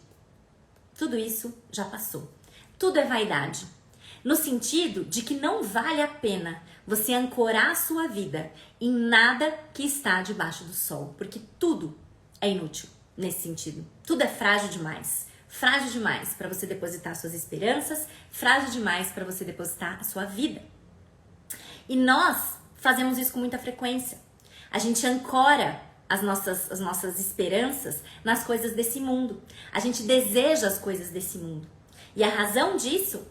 tudo isso já passou. Tudo é vaidade. No sentido de que não vale a pena você ancorar a sua vida em nada que está debaixo do sol, porque tudo é inútil nesse sentido. Tudo é frágil demais. Frágil demais para você depositar suas esperanças, frágil demais para você depositar a sua vida. E nós fazemos isso com muita frequência. A gente ancora as nossas esperanças nas coisas desse mundo. A gente deseja as coisas desse mundo. E a razão disso,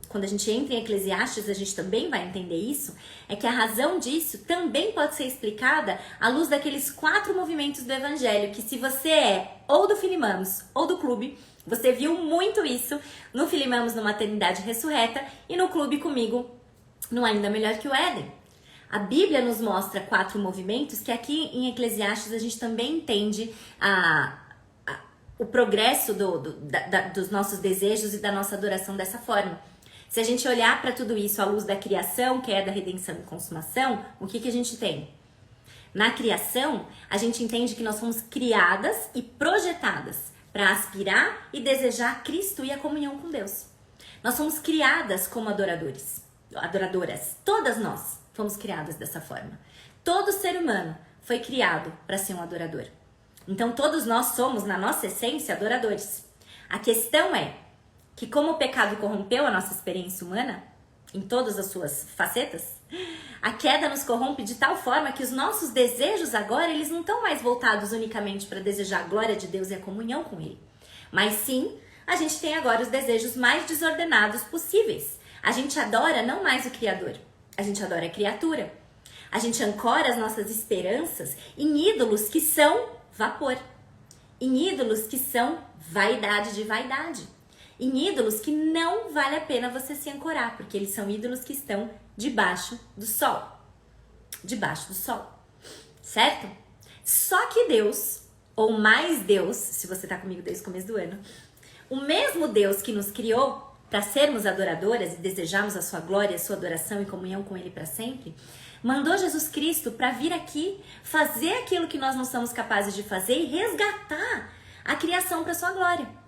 quando a gente entra em Eclesiastes, a gente também vai entender isso, é que a razão disso também pode ser explicada à luz daqueles 4 movimentos do Evangelho, que se você é ou do Filimamos ou do Clube, você viu muito isso no Filimamos no Maternidade Ressurreta e no Clube comigo no Ainda Melhor que o Éden. A Bíblia nos mostra 4 movimentos que aqui em Eclesiastes a gente também entende o progresso dos nossos desejos e da nossa adoração dessa forma. Se a gente olhar para tudo isso à luz da criação, queda, redenção e consumação, o que a gente tem? Na criação, a gente entende que nós fomos criadas e projetadas para aspirar e desejar Cristo e a comunhão com Deus. Nós fomos criadas como adoradoras. Todas nós fomos criadas dessa forma. Todo ser humano foi criado para ser um adorador. Então todos nós somos, na nossa essência, adoradores. A questão é que como o pecado corrompeu a nossa experiência humana, em todas as suas facetas, a queda nos corrompe de tal forma que os nossos desejos agora, eles não estão mais voltados unicamente para desejar a glória de Deus e a comunhão com Ele. Mas sim, a gente tem agora os desejos mais desordenados possíveis. A gente adora não mais o Criador, a gente adora a criatura. A gente ancora as nossas esperanças em ídolos que são vapor, em ídolos que são vaidade de vaidade, em ídolos que não vale a pena você se ancorar, porque eles são ídolos que estão debaixo do sol. Debaixo do sol, certo? Só que Deus, ou mais Deus, se você tá comigo desde o começo do ano, o mesmo Deus que nos criou para sermos adoradoras e desejarmos a sua glória, a sua adoração e comunhão com Ele para sempre, mandou Jesus Cristo para vir aqui fazer aquilo que nós não somos capazes de fazer e resgatar a criação para sua glória.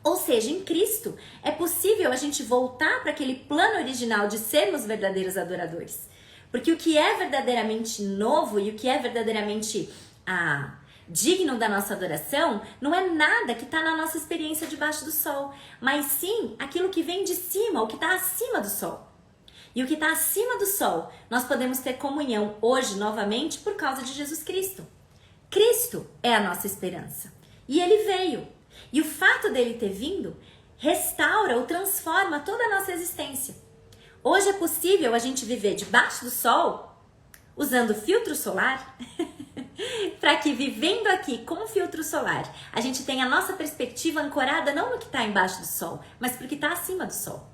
Ou seja, em Cristo é possível a gente voltar para aquele plano original de sermos verdadeiros adoradores. Porque o que é verdadeiramente novo e o que é verdadeiramente digno da nossa adoração não é nada que está na nossa experiência debaixo do sol, mas sim aquilo que vem de cima, o que está acima do sol. E o que está acima do sol, nós podemos ter comunhão hoje novamente por causa de Jesus Cristo. Cristo é a nossa esperança. E Ele veio. E o fato dele ter vindo restaura ou transforma toda a nossa existência. Hoje é possível a gente viver debaixo do sol usando filtro solar para que vivendo aqui com filtro solar a gente tenha a nossa perspectiva ancorada não no que está embaixo do sol, mas para o que está acima do sol.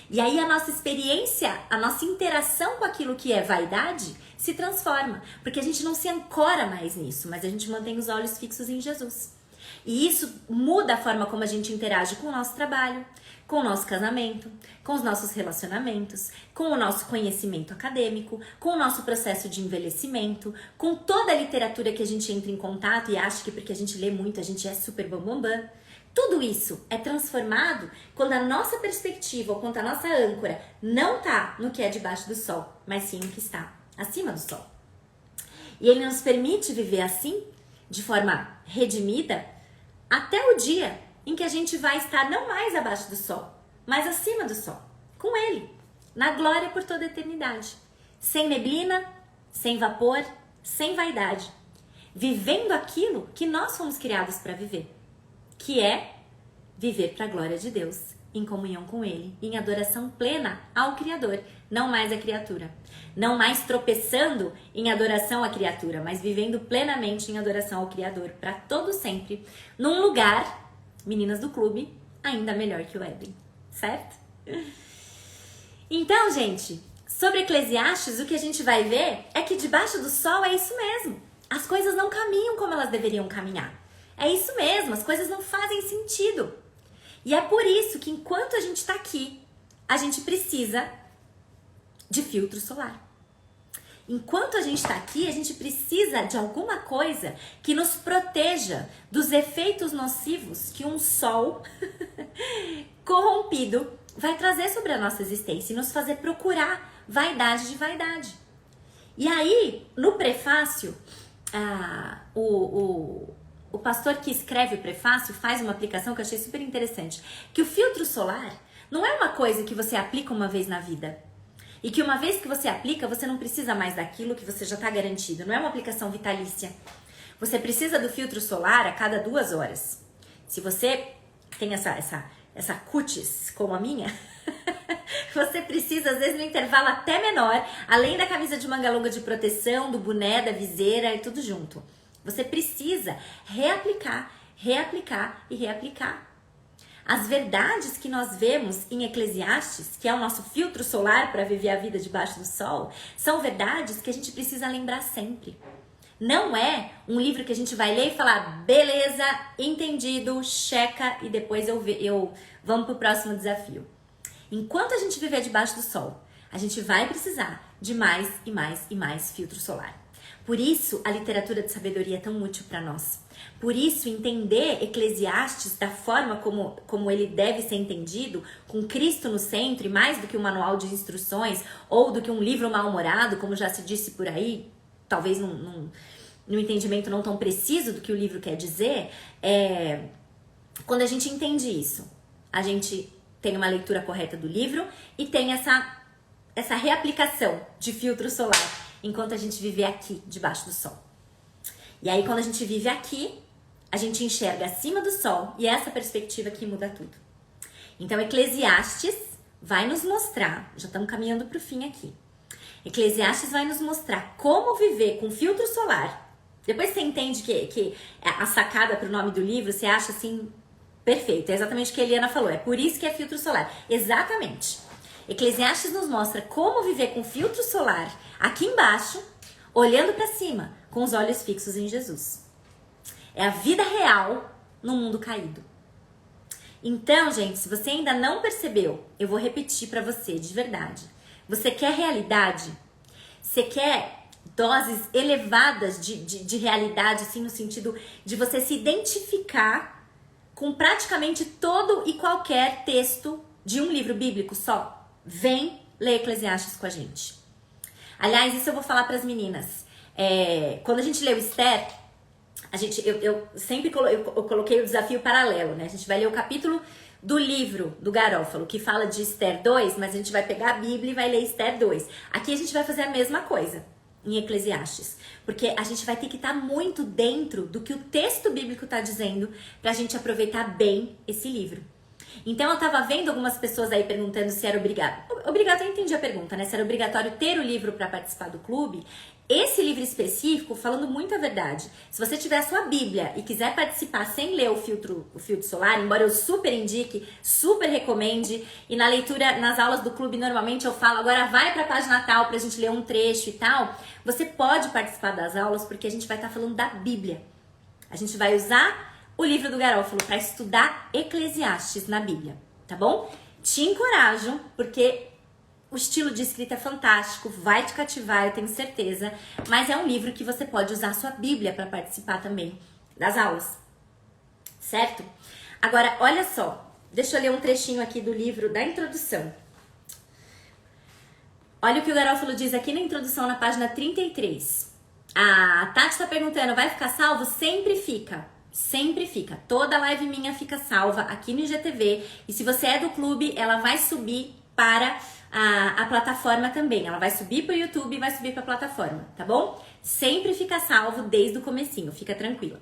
E aí a nossa experiência, a nossa interação com aquilo que é vaidade se transforma, porque a gente não se ancora mais nisso, mas a gente mantém os olhos fixos em Jesus. E isso muda a forma como a gente interage com o nosso trabalho, com o nosso casamento, com os nossos relacionamentos, com o nosso conhecimento acadêmico, com o nosso processo de envelhecimento, com toda a literatura que a gente entra em contato e acha que porque a gente lê muito a gente é super bambambam. Tudo isso é transformado quando a nossa perspectiva ou quando a nossa âncora não está no que é debaixo do sol, mas sim no que está acima do sol. E Ele nos permite viver assim, de forma redimida, até o dia em que a gente vai estar não mais abaixo do sol, mas acima do sol, com Ele, na glória por toda a eternidade, sem neblina, sem vapor, sem vaidade, vivendo aquilo que nós fomos criados para viver, que é viver para a glória de Deus, em comunhão com Ele, em adoração plena ao Criador, não mais a criatura. Não mais tropeçando em adoração à criatura, mas vivendo plenamente em adoração ao Criador, para todo sempre, num lugar, meninas do clube, ainda melhor que o Éden, certo? Então, gente, sobre Eclesiastes, o que a gente vai ver é que debaixo do sol é isso mesmo. As coisas não caminham como elas deveriam caminhar. É isso mesmo, as coisas não fazem sentido. E é por isso que enquanto a gente está aqui, a gente precisa de filtro solar. Enquanto a gente está aqui, a gente precisa de alguma coisa que nos proteja dos efeitos nocivos que um sol corrompido vai trazer sobre a nossa existência e nos fazer procurar vaidade de vaidade. E aí, no prefácio, o pastor que escreve o prefácio faz uma aplicação que eu achei super interessante, que o filtro solar não é uma coisa que você aplica uma vez na vida. E que uma vez que você aplica, você não precisa mais daquilo que você já está garantido. Não é uma aplicação vitalícia. Você precisa do filtro solar a cada 2 horas. Se você tem essa cutis como a minha, você precisa, às vezes, no intervalo até menor, além da camisa de manga longa de proteção, do boné, da viseira e tudo junto. Você precisa reaplicar, reaplicar e reaplicar. As verdades que nós vemos em Eclesiastes, que é o nosso filtro solar para viver a vida debaixo do sol, são verdades que a gente precisa lembrar sempre. Não é um livro que a gente vai ler e falar, beleza, entendido, checa e depois vamos pro próximo desafio. Enquanto a gente viver debaixo do sol, a gente vai precisar de mais e mais e mais filtro solar. Por isso, a literatura de sabedoria é tão útil para nós. Por isso, entender Eclesiastes da forma como ele deve ser entendido, com Cristo no centro e mais do que um manual de instruções ou do que um livro mal-humorado, como já se disse por aí, talvez num entendimento não tão preciso do que o livro quer dizer, quando a gente entende isso, a gente tem uma leitura correta do livro e tem essa reaplicação de filtro solar enquanto a gente viver aqui, debaixo do sol. E aí, quando a gente vive aqui, a gente enxerga acima do sol e é essa perspectiva que muda tudo. Então, Eclesiastes vai nos mostrar, já estamos caminhando para o fim aqui, Eclesiastes vai nos mostrar como viver com filtro solar. Depois você entende que a sacada para o nome do livro, você acha assim, perfeito, é exatamente o que a Eliana falou, é por isso que é filtro solar, exatamente. Eclesiastes nos mostra como viver com filtro solar aqui embaixo, olhando para cima, com os olhos fixos em Jesus. É a vida real no mundo caído. Então, gente, se você ainda não percebeu, eu vou repetir para você de verdade. Você quer realidade? Você quer doses elevadas de realidade, assim, no sentido de você se identificar com praticamente todo e qualquer texto de um livro bíblico só? Vem ler Eclesiastes com a gente. Aliás, isso eu vou falar para as meninas. Quando a gente leu Esther, eu sempre coloquei o desafio paralelo, né? A gente vai ler o capítulo do livro do Garófalo, que fala de Esther 2, mas a gente vai pegar a Bíblia e vai ler Esther 2. Aqui a gente vai fazer a mesma coisa em Eclesiastes, porque a gente vai ter que estar muito dentro do que o texto bíblico está dizendo para a gente aproveitar bem esse livro. Então eu tava vendo algumas pessoas aí perguntando se era obrigatório, eu entendi a pergunta, né? Se era obrigatório ter o livro para participar do clube. Esse livro específico, falando muita verdade, se você tiver a sua Bíblia e quiser participar sem ler o filtro solar, embora eu super indique, super recomende, e na leitura, nas aulas do clube, normalmente eu falo, agora vai pra página tal pra gente ler um trecho e tal, você pode participar das aulas porque a gente vai estar falando da Bíblia. A gente vai usar o livro do Garófalo para estudar Eclesiastes na Bíblia, tá bom? Te encorajo, porque o estilo de escrita é fantástico, vai te cativar, eu tenho certeza, mas é um livro que você pode usar a sua Bíblia para participar também das aulas, certo? Agora, olha só, deixa eu ler um trechinho aqui do livro, da introdução. Olha o que o Garófalo diz aqui na introdução, na página 33. A Tati tá perguntando, vai ficar salvo? Sempre fica. Sempre fica. Toda live minha fica salva aqui no IGTV. E se você é do clube, ela vai subir para a plataforma também. Ela vai subir para o YouTube e vai subir para a plataforma, tá bom? Sempre fica salvo desde o comecinho, fica tranquila.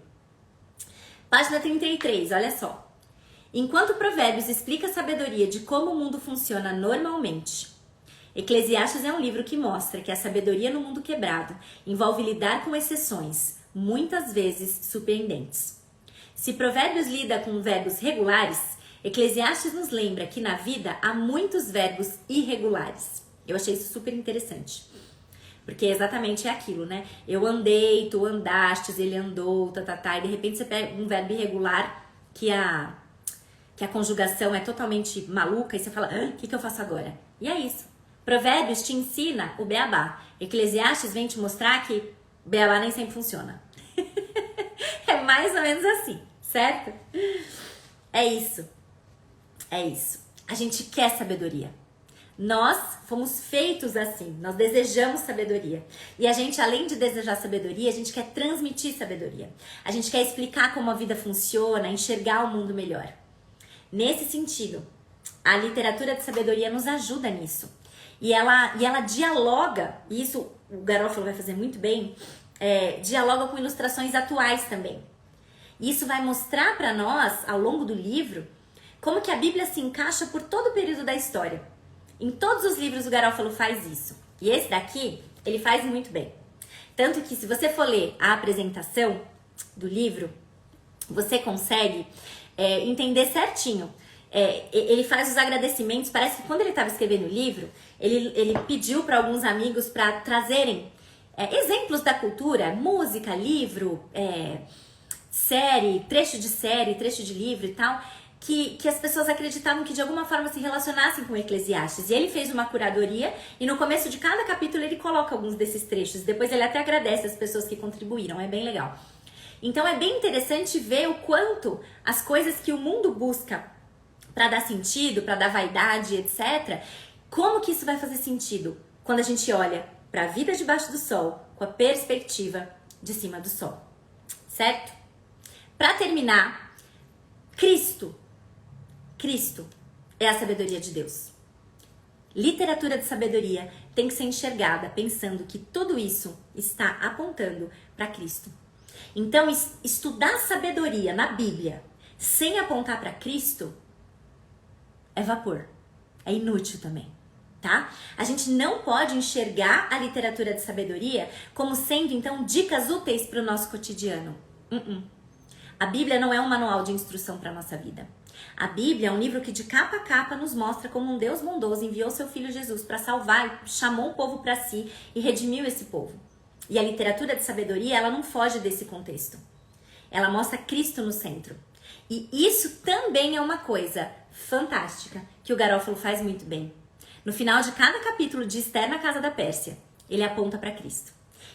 Página 33, olha só. Enquanto Provérbios explica a sabedoria de como o mundo funciona normalmente, Eclesiastes é um livro que mostra que a sabedoria no mundo quebrado envolve lidar com exceções, muitas vezes surpreendentes. Se Provérbios lida com verbos regulares, Eclesiastes nos lembra que na vida há muitos verbos irregulares. Eu achei isso super interessante. Porque exatamente é aquilo, né? Eu andei, tu andastes, ele andou, e de repente você pega um verbo irregular que a conjugação é totalmente maluca e você fala, o que eu faço agora? E é isso. Provérbios te ensina o beabá. Eclesiastes vem te mostrar que beabá nem sempre funciona. É mais ou menos assim, certo? É isso. É isso. A gente quer sabedoria. Nós fomos feitos assim, nós desejamos sabedoria. E a gente, além de desejar sabedoria, a gente quer transmitir sabedoria. A gente quer explicar como a vida funciona, enxergar o mundo melhor. Nesse sentido, a literatura de sabedoria nos ajuda nisso. E ela dialoga, e isso o Garofalo vai fazer muito bem, dialoga com ilustrações atuais também. E isso vai mostrar para nós, ao longo do livro, como que a Bíblia se encaixa por todo o período da história. Em todos os livros o Garofalo faz isso. E esse daqui, ele faz muito bem. Tanto que se você for ler a apresentação do livro, você consegue entender certinho. Ele faz os agradecimentos, parece que quando ele estava escrevendo o livro, ele pediu para alguns amigos para trazerem exemplos da cultura, música, livro, série, trecho de livro e tal, que as pessoas acreditavam que de alguma forma se relacionassem com Eclesiastes. E ele fez uma curadoria e no começo de cada capítulo ele coloca alguns desses trechos. Depois ele até agradece as pessoas que contribuíram, é bem legal. Então é bem interessante ver o quanto as coisas que o mundo busca para dar sentido, para dar vaidade, etc., como que isso vai fazer sentido quando a gente olha para a vida debaixo do sol com a perspectiva de cima do sol, certo? Para terminar, Cristo é a sabedoria de Deus. Literatura de sabedoria tem que ser enxergada pensando que tudo isso está apontando para Cristo. Então, estudar sabedoria na Bíblia sem apontar para Cristo é vapor, é inútil também, tá? A gente não pode enxergar a literatura de sabedoria como sendo, então, dicas úteis para o nosso cotidiano. A Bíblia não é um manual de instrução para a nossa vida. A Bíblia é um livro que de capa a capa nos mostra como um Deus bondoso enviou seu Filho Jesus para salvar, chamou o povo para si e redimiu esse povo. E a literatura de sabedoria, ela não foge desse contexto. Ela mostra Cristo no centro. E isso também é uma coisa fantástica que o Garofalo faz muito bem. No final de cada capítulo de Esther na Casa da Pérsia, ele aponta para Cristo.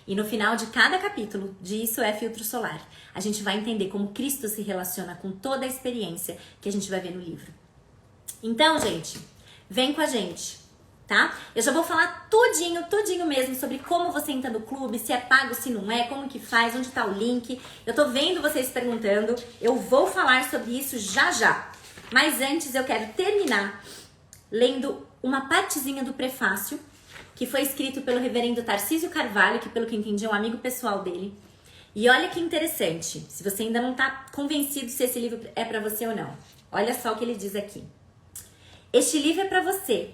E no final de cada capítulo de Isso é Filtro Solar, a gente vai entender como Cristo se relaciona com toda a experiência que a gente vai ver no livro. Então, gente, vem com a gente, tá? Eu já vou falar tudinho mesmo sobre como você entra no clube, se é pago, se não é, como que faz, onde tá o link. Eu tô vendo vocês perguntando, eu vou falar sobre isso já. Mas antes eu quero terminar lendo uma partezinha do prefácio que foi escrito pelo reverendo Tarcísio Carvalho, que pelo que entendi é um amigo pessoal dele. E olha que interessante, se você ainda não está convencido se esse livro é para você ou não. Olha só o que ele diz aqui. Este livro é para você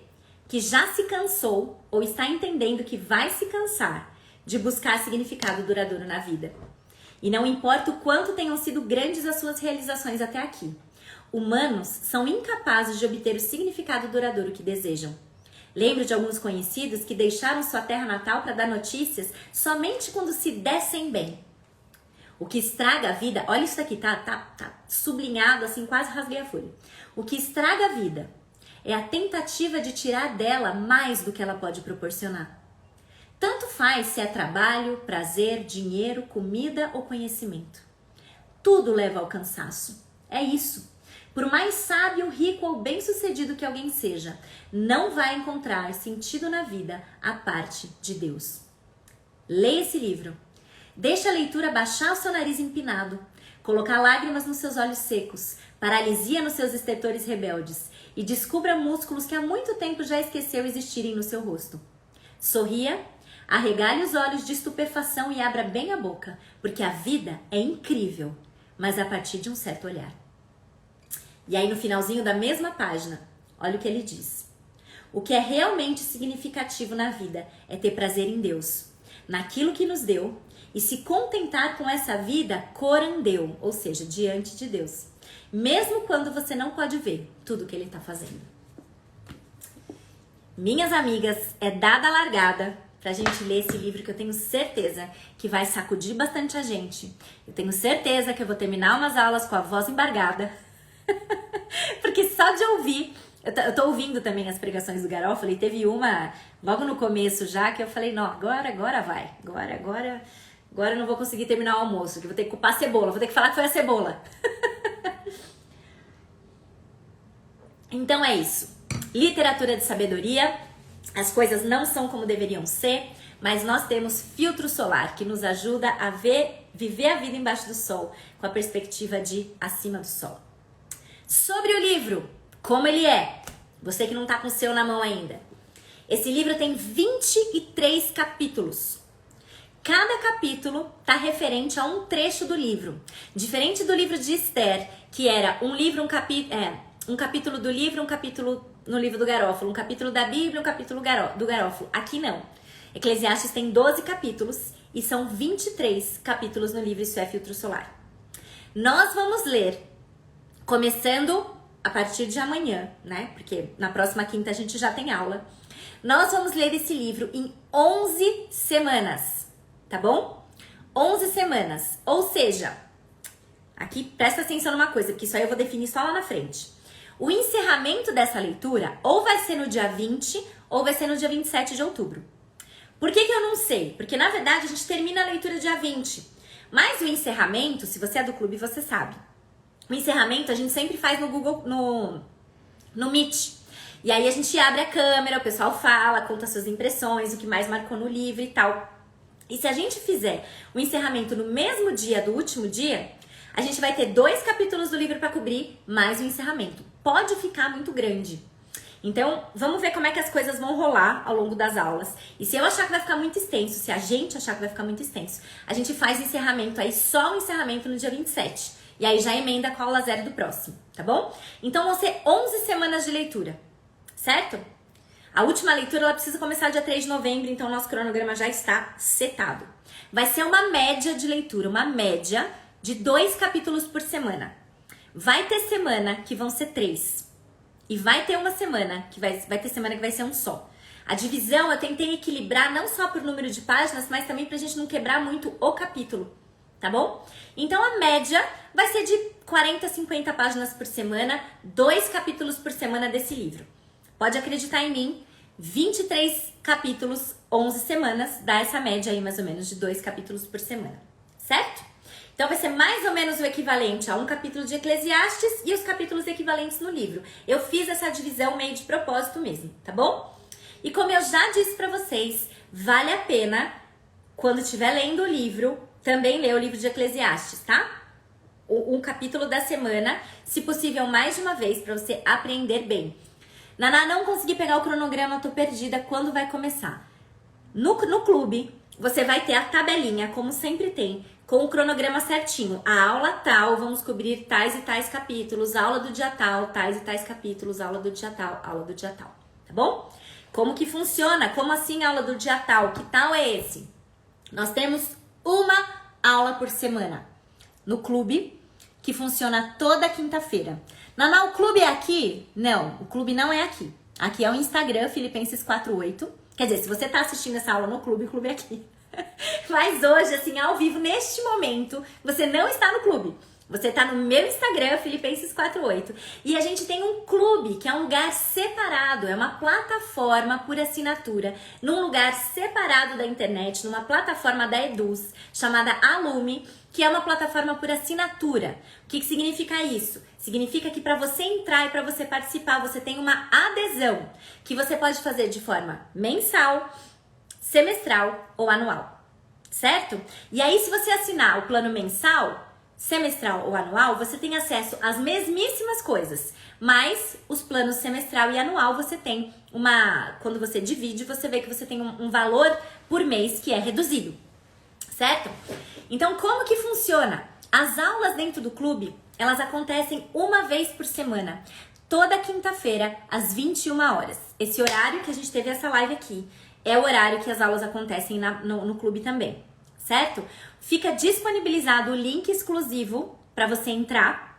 que já se cansou ou está entendendo que vai se cansar de buscar significado duradouro na vida. E não importa o quanto tenham sido grandes as suas realizações até aqui. Humanos são incapazes de obter o significado duradouro que desejam. Lembro de alguns conhecidos que deixaram sua terra natal para dar notícias somente quando se dessem bem. O que estraga a vida, olha isso aqui, tá sublinhado assim, quase rasguei a folha. O que estraga a vida é a tentativa de tirar dela mais do que ela pode proporcionar. Tanto faz se é trabalho, prazer, dinheiro, comida ou conhecimento. Tudo leva ao cansaço. É isso. Por mais sábio, rico ou bem-sucedido que alguém seja, não vai encontrar sentido na vida à parte de Deus. Leia esse livro. Deixe a leitura baixar o seu nariz empinado, colocar lágrimas nos seus olhos secos, paralisia nos seus estertores rebeldes e descubra músculos que há muito tempo já esqueceu existirem no seu rosto. Sorria, arregale os olhos de estupefação e abra bem a boca, porque a vida é incrível, mas a partir de um certo olhar. E aí no finalzinho da mesma página, olha o que ele diz. O que é realmente significativo na vida é ter prazer em Deus, naquilo que nos deu, e se contentar com essa vida corandeu, ou seja, diante de Deus. Mesmo quando você não pode ver tudo que Ele está fazendo. Minhas amigas, é dada a largada pra gente ler esse livro que eu tenho certeza que vai sacudir bastante a gente. Eu tenho certeza que eu vou terminar umas aulas com a voz embargada. Porque só de ouvir Eu tô ouvindo também as pregações do Garofalo e teve uma logo no começo já que eu falei, não, agora vai. Agora eu não vou conseguir terminar o almoço, que eu vou ter que culpar a cebola, vou ter que falar que foi a cebola. Então é isso. Literatura de sabedoria. As coisas não são como deveriam ser, mas nós temos filtro solar que nos ajuda a viver a vida embaixo do sol com a perspectiva de acima do sol. Sobre o livro, como ele é? Você que não tá com o seu na mão ainda. Esse livro tem 23 capítulos. Cada capítulo tá referente a um trecho do livro. Diferente do livro de Esther, que era um capítulo do livro, um capítulo no livro do Garofalo, um capítulo da Bíblia, um capítulo do Garofalo. Aqui não. Eclesiastes tem 12 capítulos e são 23 capítulos no livro Isso é Filtro Solar. Nós vamos ler, começando a partir de amanhã, né? Porque na próxima quinta a gente já tem aula. Nós vamos ler esse livro em 11 semanas, tá bom? 11 semanas. Ou seja, aqui presta atenção numa coisa, porque isso aí eu vou definir só lá na frente. O encerramento dessa leitura ou vai ser no dia 20 ou vai ser no dia 27 de outubro. Por que eu não sei? Porque na verdade a gente termina a leitura dia 20. Mas o encerramento, se você é do clube, você sabe. O encerramento a gente sempre faz no Google, no Meet. E aí a gente abre a câmera, o pessoal fala, conta suas impressões, o que mais marcou no livro e tal. E se a gente fizer o encerramento no mesmo dia do último dia, a gente vai ter 2 capítulos do livro para cobrir, mais o encerramento. Pode ficar muito grande. Então, vamos ver como é que as coisas vão rolar ao longo das aulas. E se eu achar que vai ficar muito extenso, se a gente achar que vai ficar muito extenso, a gente faz o encerramento aí, só o encerramento no dia 27. E aí já emenda com a aula 0 do próximo, tá bom? Então vão ser 11 semanas de leitura, certo? A última leitura ela precisa começar dia 3 de novembro, então o nosso cronograma já está setado. Vai ser uma média de leitura, uma média de 2 capítulos por semana. Vai ter semana que vão ser 3. E vai ter uma semana que vai ter semana que vai ser um só. A divisão eu tentei equilibrar não só por número de páginas, mas também pra gente não quebrar muito o capítulo, tá bom? Então a média vai ser de 40 a 50 páginas por semana, 2 capítulos por semana desse livro. Pode acreditar em mim, 23 capítulos, 11 semanas, dá essa média aí mais ou menos de 2 capítulos por semana, certo? Então vai ser mais ou menos o equivalente a um capítulo de Eclesiastes e os capítulos equivalentes no livro. Eu fiz essa divisão meio de propósito mesmo, tá bom? E como eu já disse pra vocês, vale a pena, quando estiver lendo o livro, também ler o livro de Eclesiastes, tá? Um capítulo da semana, se possível mais de uma vez, pra você aprender bem. Naná, não consegui pegar o cronograma, tô perdida, quando vai começar? No clube, você vai ter a tabelinha, como sempre tem, com o cronograma certinho. A aula tal, vamos cobrir tais e tais capítulos. A aula do dia tal, tais e tais capítulos. A aula do dia tal, aula do dia tal. Tá bom? Como que funciona? Como assim aula do dia tal? Que tal é esse? Nós temos uma aula por semana no clube, que funciona toda quinta-feira. Naná, o clube é aqui? Não, o clube não é aqui. Aqui é o Instagram, Filipenses48. Quer dizer, se você tá assistindo essa aula no clube, o clube é aqui. Mas hoje, assim, ao vivo, neste momento, você não está no clube. Você está no meu Instagram, Filipenses48. E a gente tem um clube, que é um lugar separado. É uma plataforma por assinatura. Num lugar separado da internet, numa plataforma da Eduz, chamada Alume, que é uma plataforma por assinatura. O que significa isso? Significa que para você entrar e para você participar, você tem uma adesão. Que você pode fazer de forma mensal, semestral ou anual, certo? E aí, se você assinar o plano mensal, semestral ou anual, você tem acesso às mesmíssimas coisas, mas os planos semestral e anual você tem quando você divide, você vê que você tem um valor por mês que é reduzido, certo? Então, como que funciona? As aulas dentro do clube, elas acontecem uma vez por semana, toda quinta-feira, às 21 horas. Esse horário que a gente teve essa live aqui, é o horário que as aulas acontecem no clube também, certo? Fica disponibilizado o link exclusivo para você entrar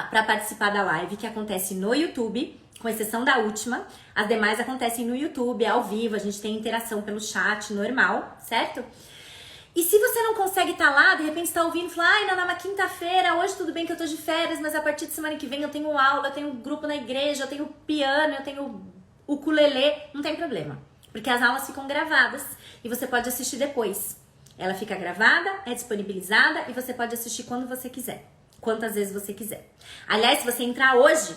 para participar da live que acontece no YouTube, com exceção da última. As demais acontecem no YouTube, ao vivo, a gente tem interação pelo chat normal, certo? E se você não consegue estar lá, de repente está ouvindo e fala, ai, não, na quinta-feira, hoje tudo bem que eu tô de férias, mas a partir de semana que vem eu tenho aula, eu tenho grupo na igreja, eu tenho piano, eu tenho ukulele, não tem problema. Porque as aulas ficam gravadas e você pode assistir depois. Ela fica gravada, é disponibilizada e você pode assistir quando você quiser. Quantas vezes você quiser. Aliás, se você entrar hoje,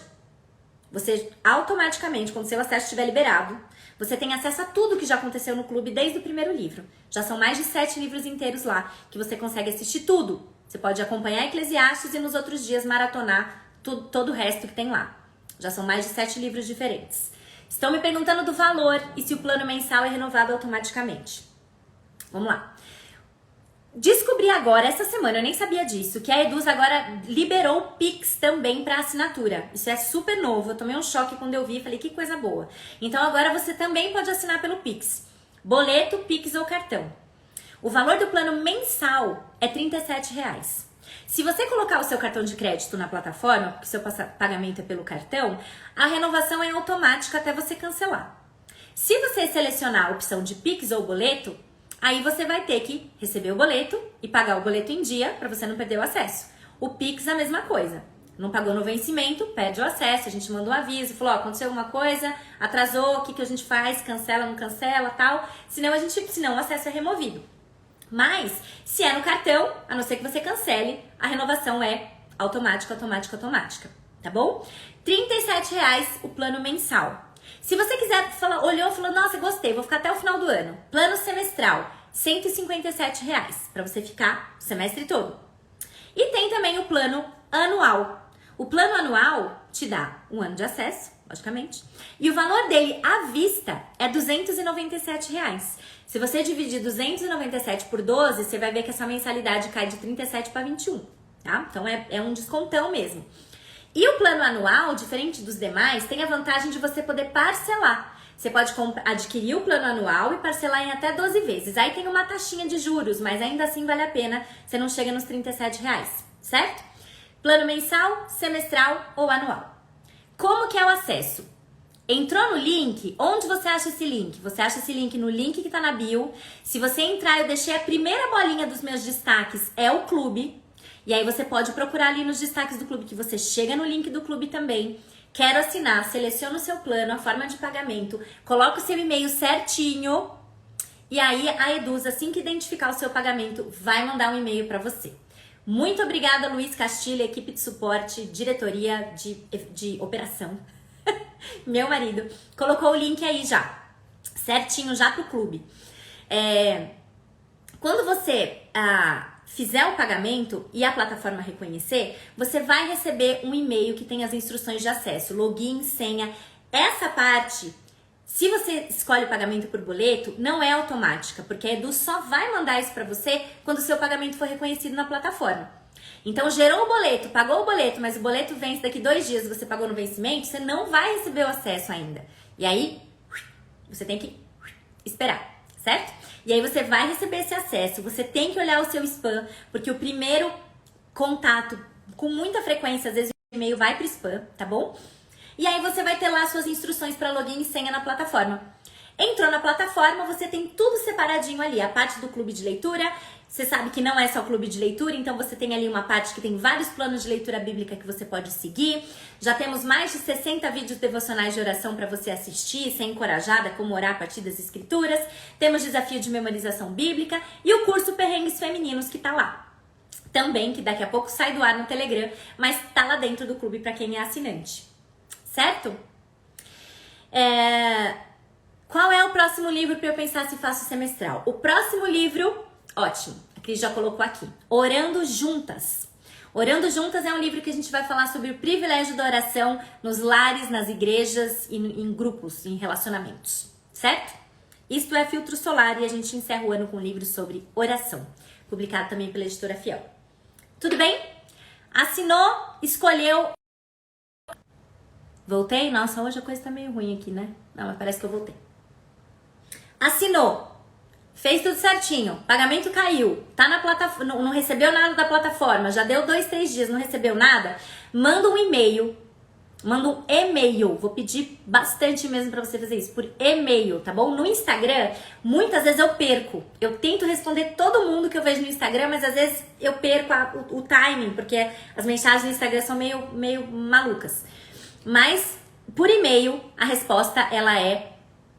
você automaticamente, quando seu acesso estiver liberado, você tem acesso a tudo que já aconteceu no clube desde o primeiro livro. Já são mais de 7 livros inteiros lá, que você consegue assistir tudo. Você pode acompanhar Eclesiastes e nos outros dias maratonar todo o resto que tem lá. Já são mais de 7 livros diferentes. Estão me perguntando do valor e se o plano mensal é renovado automaticamente. Vamos lá. Descobri agora, essa semana, eu nem sabia disso, que a Eduz agora liberou o Pix também para assinatura. Isso é super novo, eu tomei um choque quando eu vi e falei, que coisa boa. Então agora você também pode assinar pelo Pix. Boleto, Pix ou cartão. O valor do plano mensal é R$ 37,00. Se você colocar o seu cartão de crédito na plataforma, porque o seu pagamento é pelo cartão, a renovação é automática até você cancelar. Se você selecionar a opção de Pix ou boleto, aí você vai ter que receber o boleto e pagar o boleto em dia para você não perder o acesso. O Pix é a mesma coisa. Não pagou no vencimento, perde o acesso. A gente mandou um aviso, falou, ó, aconteceu alguma coisa, atrasou, o que a gente faz? Cancela, não cancela, tal. Senão o acesso é removido. Mas, se é no cartão, a não ser que você cancele, a renovação é automática, tá bom? R$ 37,00 o plano mensal. Se você quiser, olhou e falou, nossa, gostei, vou ficar até o final do ano. Plano semestral, R$ 157,00, para você ficar o semestre todo. E tem também o plano anual. O plano anual te dá um ano de acesso, logicamente, e o valor dele à vista é R$ 297,00. Se você dividir 297 por 12, você vai ver que essa mensalidade cai de 37 para 21, tá? Então é um descontão mesmo. E o plano anual, diferente dos demais, tem a vantagem de você poder parcelar. Você pode adquirir o plano anual e parcelar em até 12 vezes. Aí tem uma taxinha de juros, mas ainda assim vale a pena, você não chega nos R$ 37,00, certo? Plano mensal, semestral ou anual. Como que é o acesso? Entrou no link? Onde você acha esse link? Você acha esse link no link que tá na bio. Se você entrar, eu deixei a primeira bolinha dos meus destaques, é o clube. E aí você pode procurar ali nos destaques do clube, que você chega no link do clube também. Quero assinar, seleciona o seu plano, a forma de pagamento, coloca o seu e-mail certinho. E aí a Eduz, assim que identificar o seu pagamento, vai mandar um e-mail para você. Muito obrigada, Luiz Castilho, equipe de suporte, diretoria de operação. Meu marido colocou o link aí já, certinho, já pro clube. Quando você fizer o pagamento e a plataforma reconhecer, você vai receber um e-mail que tem as instruções de acesso, login, senha. Essa parte, se você escolhe o pagamento por boleto, não é automática, porque a Edu só vai mandar isso para você quando o seu pagamento for reconhecido na plataforma. Então, gerou o boleto, pagou o boleto, mas o boleto vence daqui 2 dias, você pagou no vencimento, você não vai receber o acesso ainda. E aí, você tem que esperar, certo? E aí você vai receber esse acesso, você tem que olhar o seu spam, porque o primeiro contato, com muita frequência, às vezes o e-mail vai pro spam, tá bom? E aí você vai ter lá suas instruções para login e senha na plataforma. Entrou na plataforma, você tem tudo separadinho ali, a parte do clube de leitura. Você sabe que não é só clube de leitura, então você tem ali uma parte que tem vários planos de leitura bíblica que você pode seguir. Já temos mais de 60 vídeos devocionais de oração para você assistir, ser encorajada como orar a partir das escrituras. Temos desafio de memorização bíblica e o curso Perrengues Femininos que tá lá. Também, que daqui a pouco sai do ar no Telegram, mas tá lá dentro do clube para quem é assinante. Certo? Qual é o próximo livro para eu pensar se faço semestral? O próximo livro, ótimo, a Cris já colocou aqui, Orando Juntas. Orando Juntas é um livro que a gente vai falar sobre o privilégio da oração nos lares, nas igrejas e em grupos, em relacionamentos, certo? Isto é Filtro Solar e a gente encerra o ano com um livro sobre oração, publicado também pela editora Fiel. Tudo bem? Assinou, escolheu. Voltei? Nossa, hoje a coisa tá meio ruim aqui, né? Não, mas parece que eu voltei. Assinou. Fez tudo certinho. Pagamento caiu. Tá na plataforma, não recebeu nada da plataforma. Já deu 2, 3 dias, não recebeu nada. Manda um e-mail manda um e-mail. Vou pedir bastante mesmo pra você fazer isso, por e-mail, tá bom? No Instagram, muitas vezes eu perco. Eu tento responder todo mundo que eu vejo no Instagram, mas às vezes eu perco o timing, porque as mensagens no Instagram são meio malucas. Mas por e-mail, a resposta ela é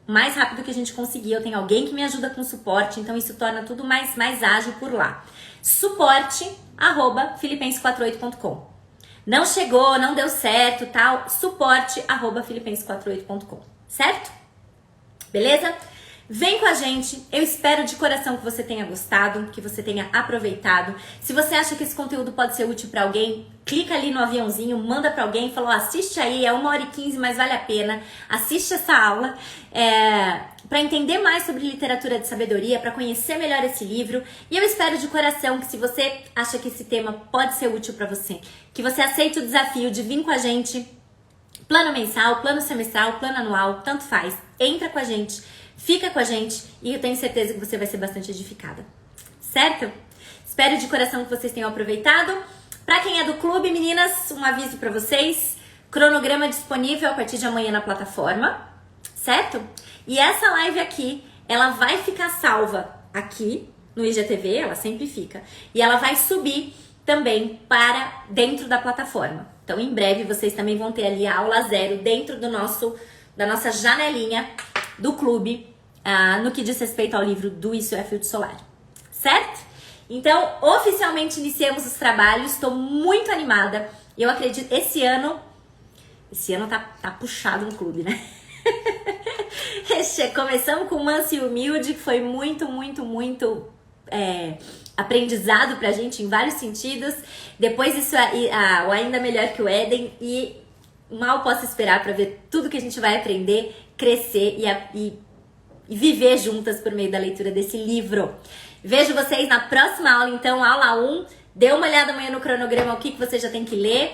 mais rápido que a gente conseguir. Eu tenho alguém que me ajuda com suporte, então isso torna tudo mais ágil por lá. suporte@filipense48.com. Não chegou, não deu certo, tal, suporte@filipense48.com, certo? Beleza? Vem com a gente, eu espero de coração que você tenha gostado, que você tenha aproveitado. Se você acha que esse conteúdo pode ser útil para alguém, clica ali no aviãozinho, manda para alguém, fala, ó, assiste aí, é 1h15, mas vale a pena. Assiste essa aula para entender mais sobre literatura de sabedoria, para conhecer melhor esse livro. E eu espero de coração que se você acha que esse tema pode ser útil para você, que você aceite o desafio de vir com a gente, plano mensal, plano semestral, plano anual, tanto faz. Entra com a gente. Fica com a gente e eu tenho certeza que você vai ser bastante edificada, certo? Espero de coração que vocês tenham aproveitado. Pra quem é do clube, meninas, um aviso pra vocês. Cronograma disponível a partir de amanhã na plataforma, certo? E essa live aqui, ela vai ficar salva aqui no IGTV, ela sempre fica. E ela vai subir também para dentro da plataforma. Então, em breve, vocês também vão ter ali a aula 0 dentro da nossa janelinha do clube, no que diz respeito ao livro do Isso é Filtro Solar, certo? Então, oficialmente iniciamos os trabalhos, estou muito animada. Eu acredito, esse ano tá puxado no clube, né? Começamos com Manso e Humilde, que foi muito aprendizado pra gente em vários sentidos. Depois isso o Ainda Melhor que o Éden, e mal posso esperar para ver tudo que a gente vai aprender, crescer e viver juntas por meio da leitura desse livro. Vejo vocês na próxima aula, então, aula 1. Dê uma olhada amanhã no cronograma, o que você já tem que ler.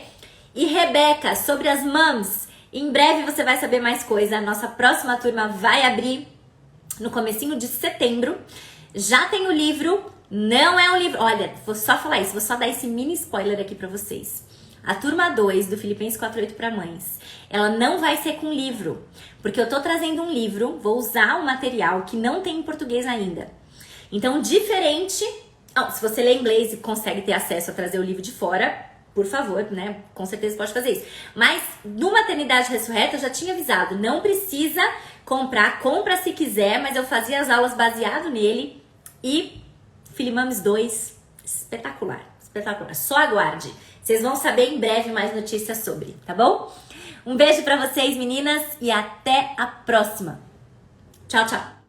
E Rebeca, sobre as mams, em breve você vai saber mais coisa. A nossa próxima turma vai abrir no comecinho de setembro. Já tem o livro, não é um livro... Olha, vou só falar isso, vou só dar esse mini spoiler aqui pra vocês. A turma 2 do Filipenses 4.8 para mães, ela não vai ser com livro, porque eu tô trazendo um livro, vou usar um material que não tem em português ainda. Então, diferente... se você lê inglês e consegue ter acesso a trazer o livro de fora, por favor, né? Com certeza pode fazer isso. Mas, no Maternidade Ressurreta, eu já tinha avisado, não precisa comprar, compra se quiser, mas eu fazia as aulas baseado nele. E Filimames 2, espetacular, espetacular. Só aguarde. Vocês vão saber em breve mais notícias sobre, tá bom? Um beijo pra vocês, meninas, e até a próxima. Tchau, tchau.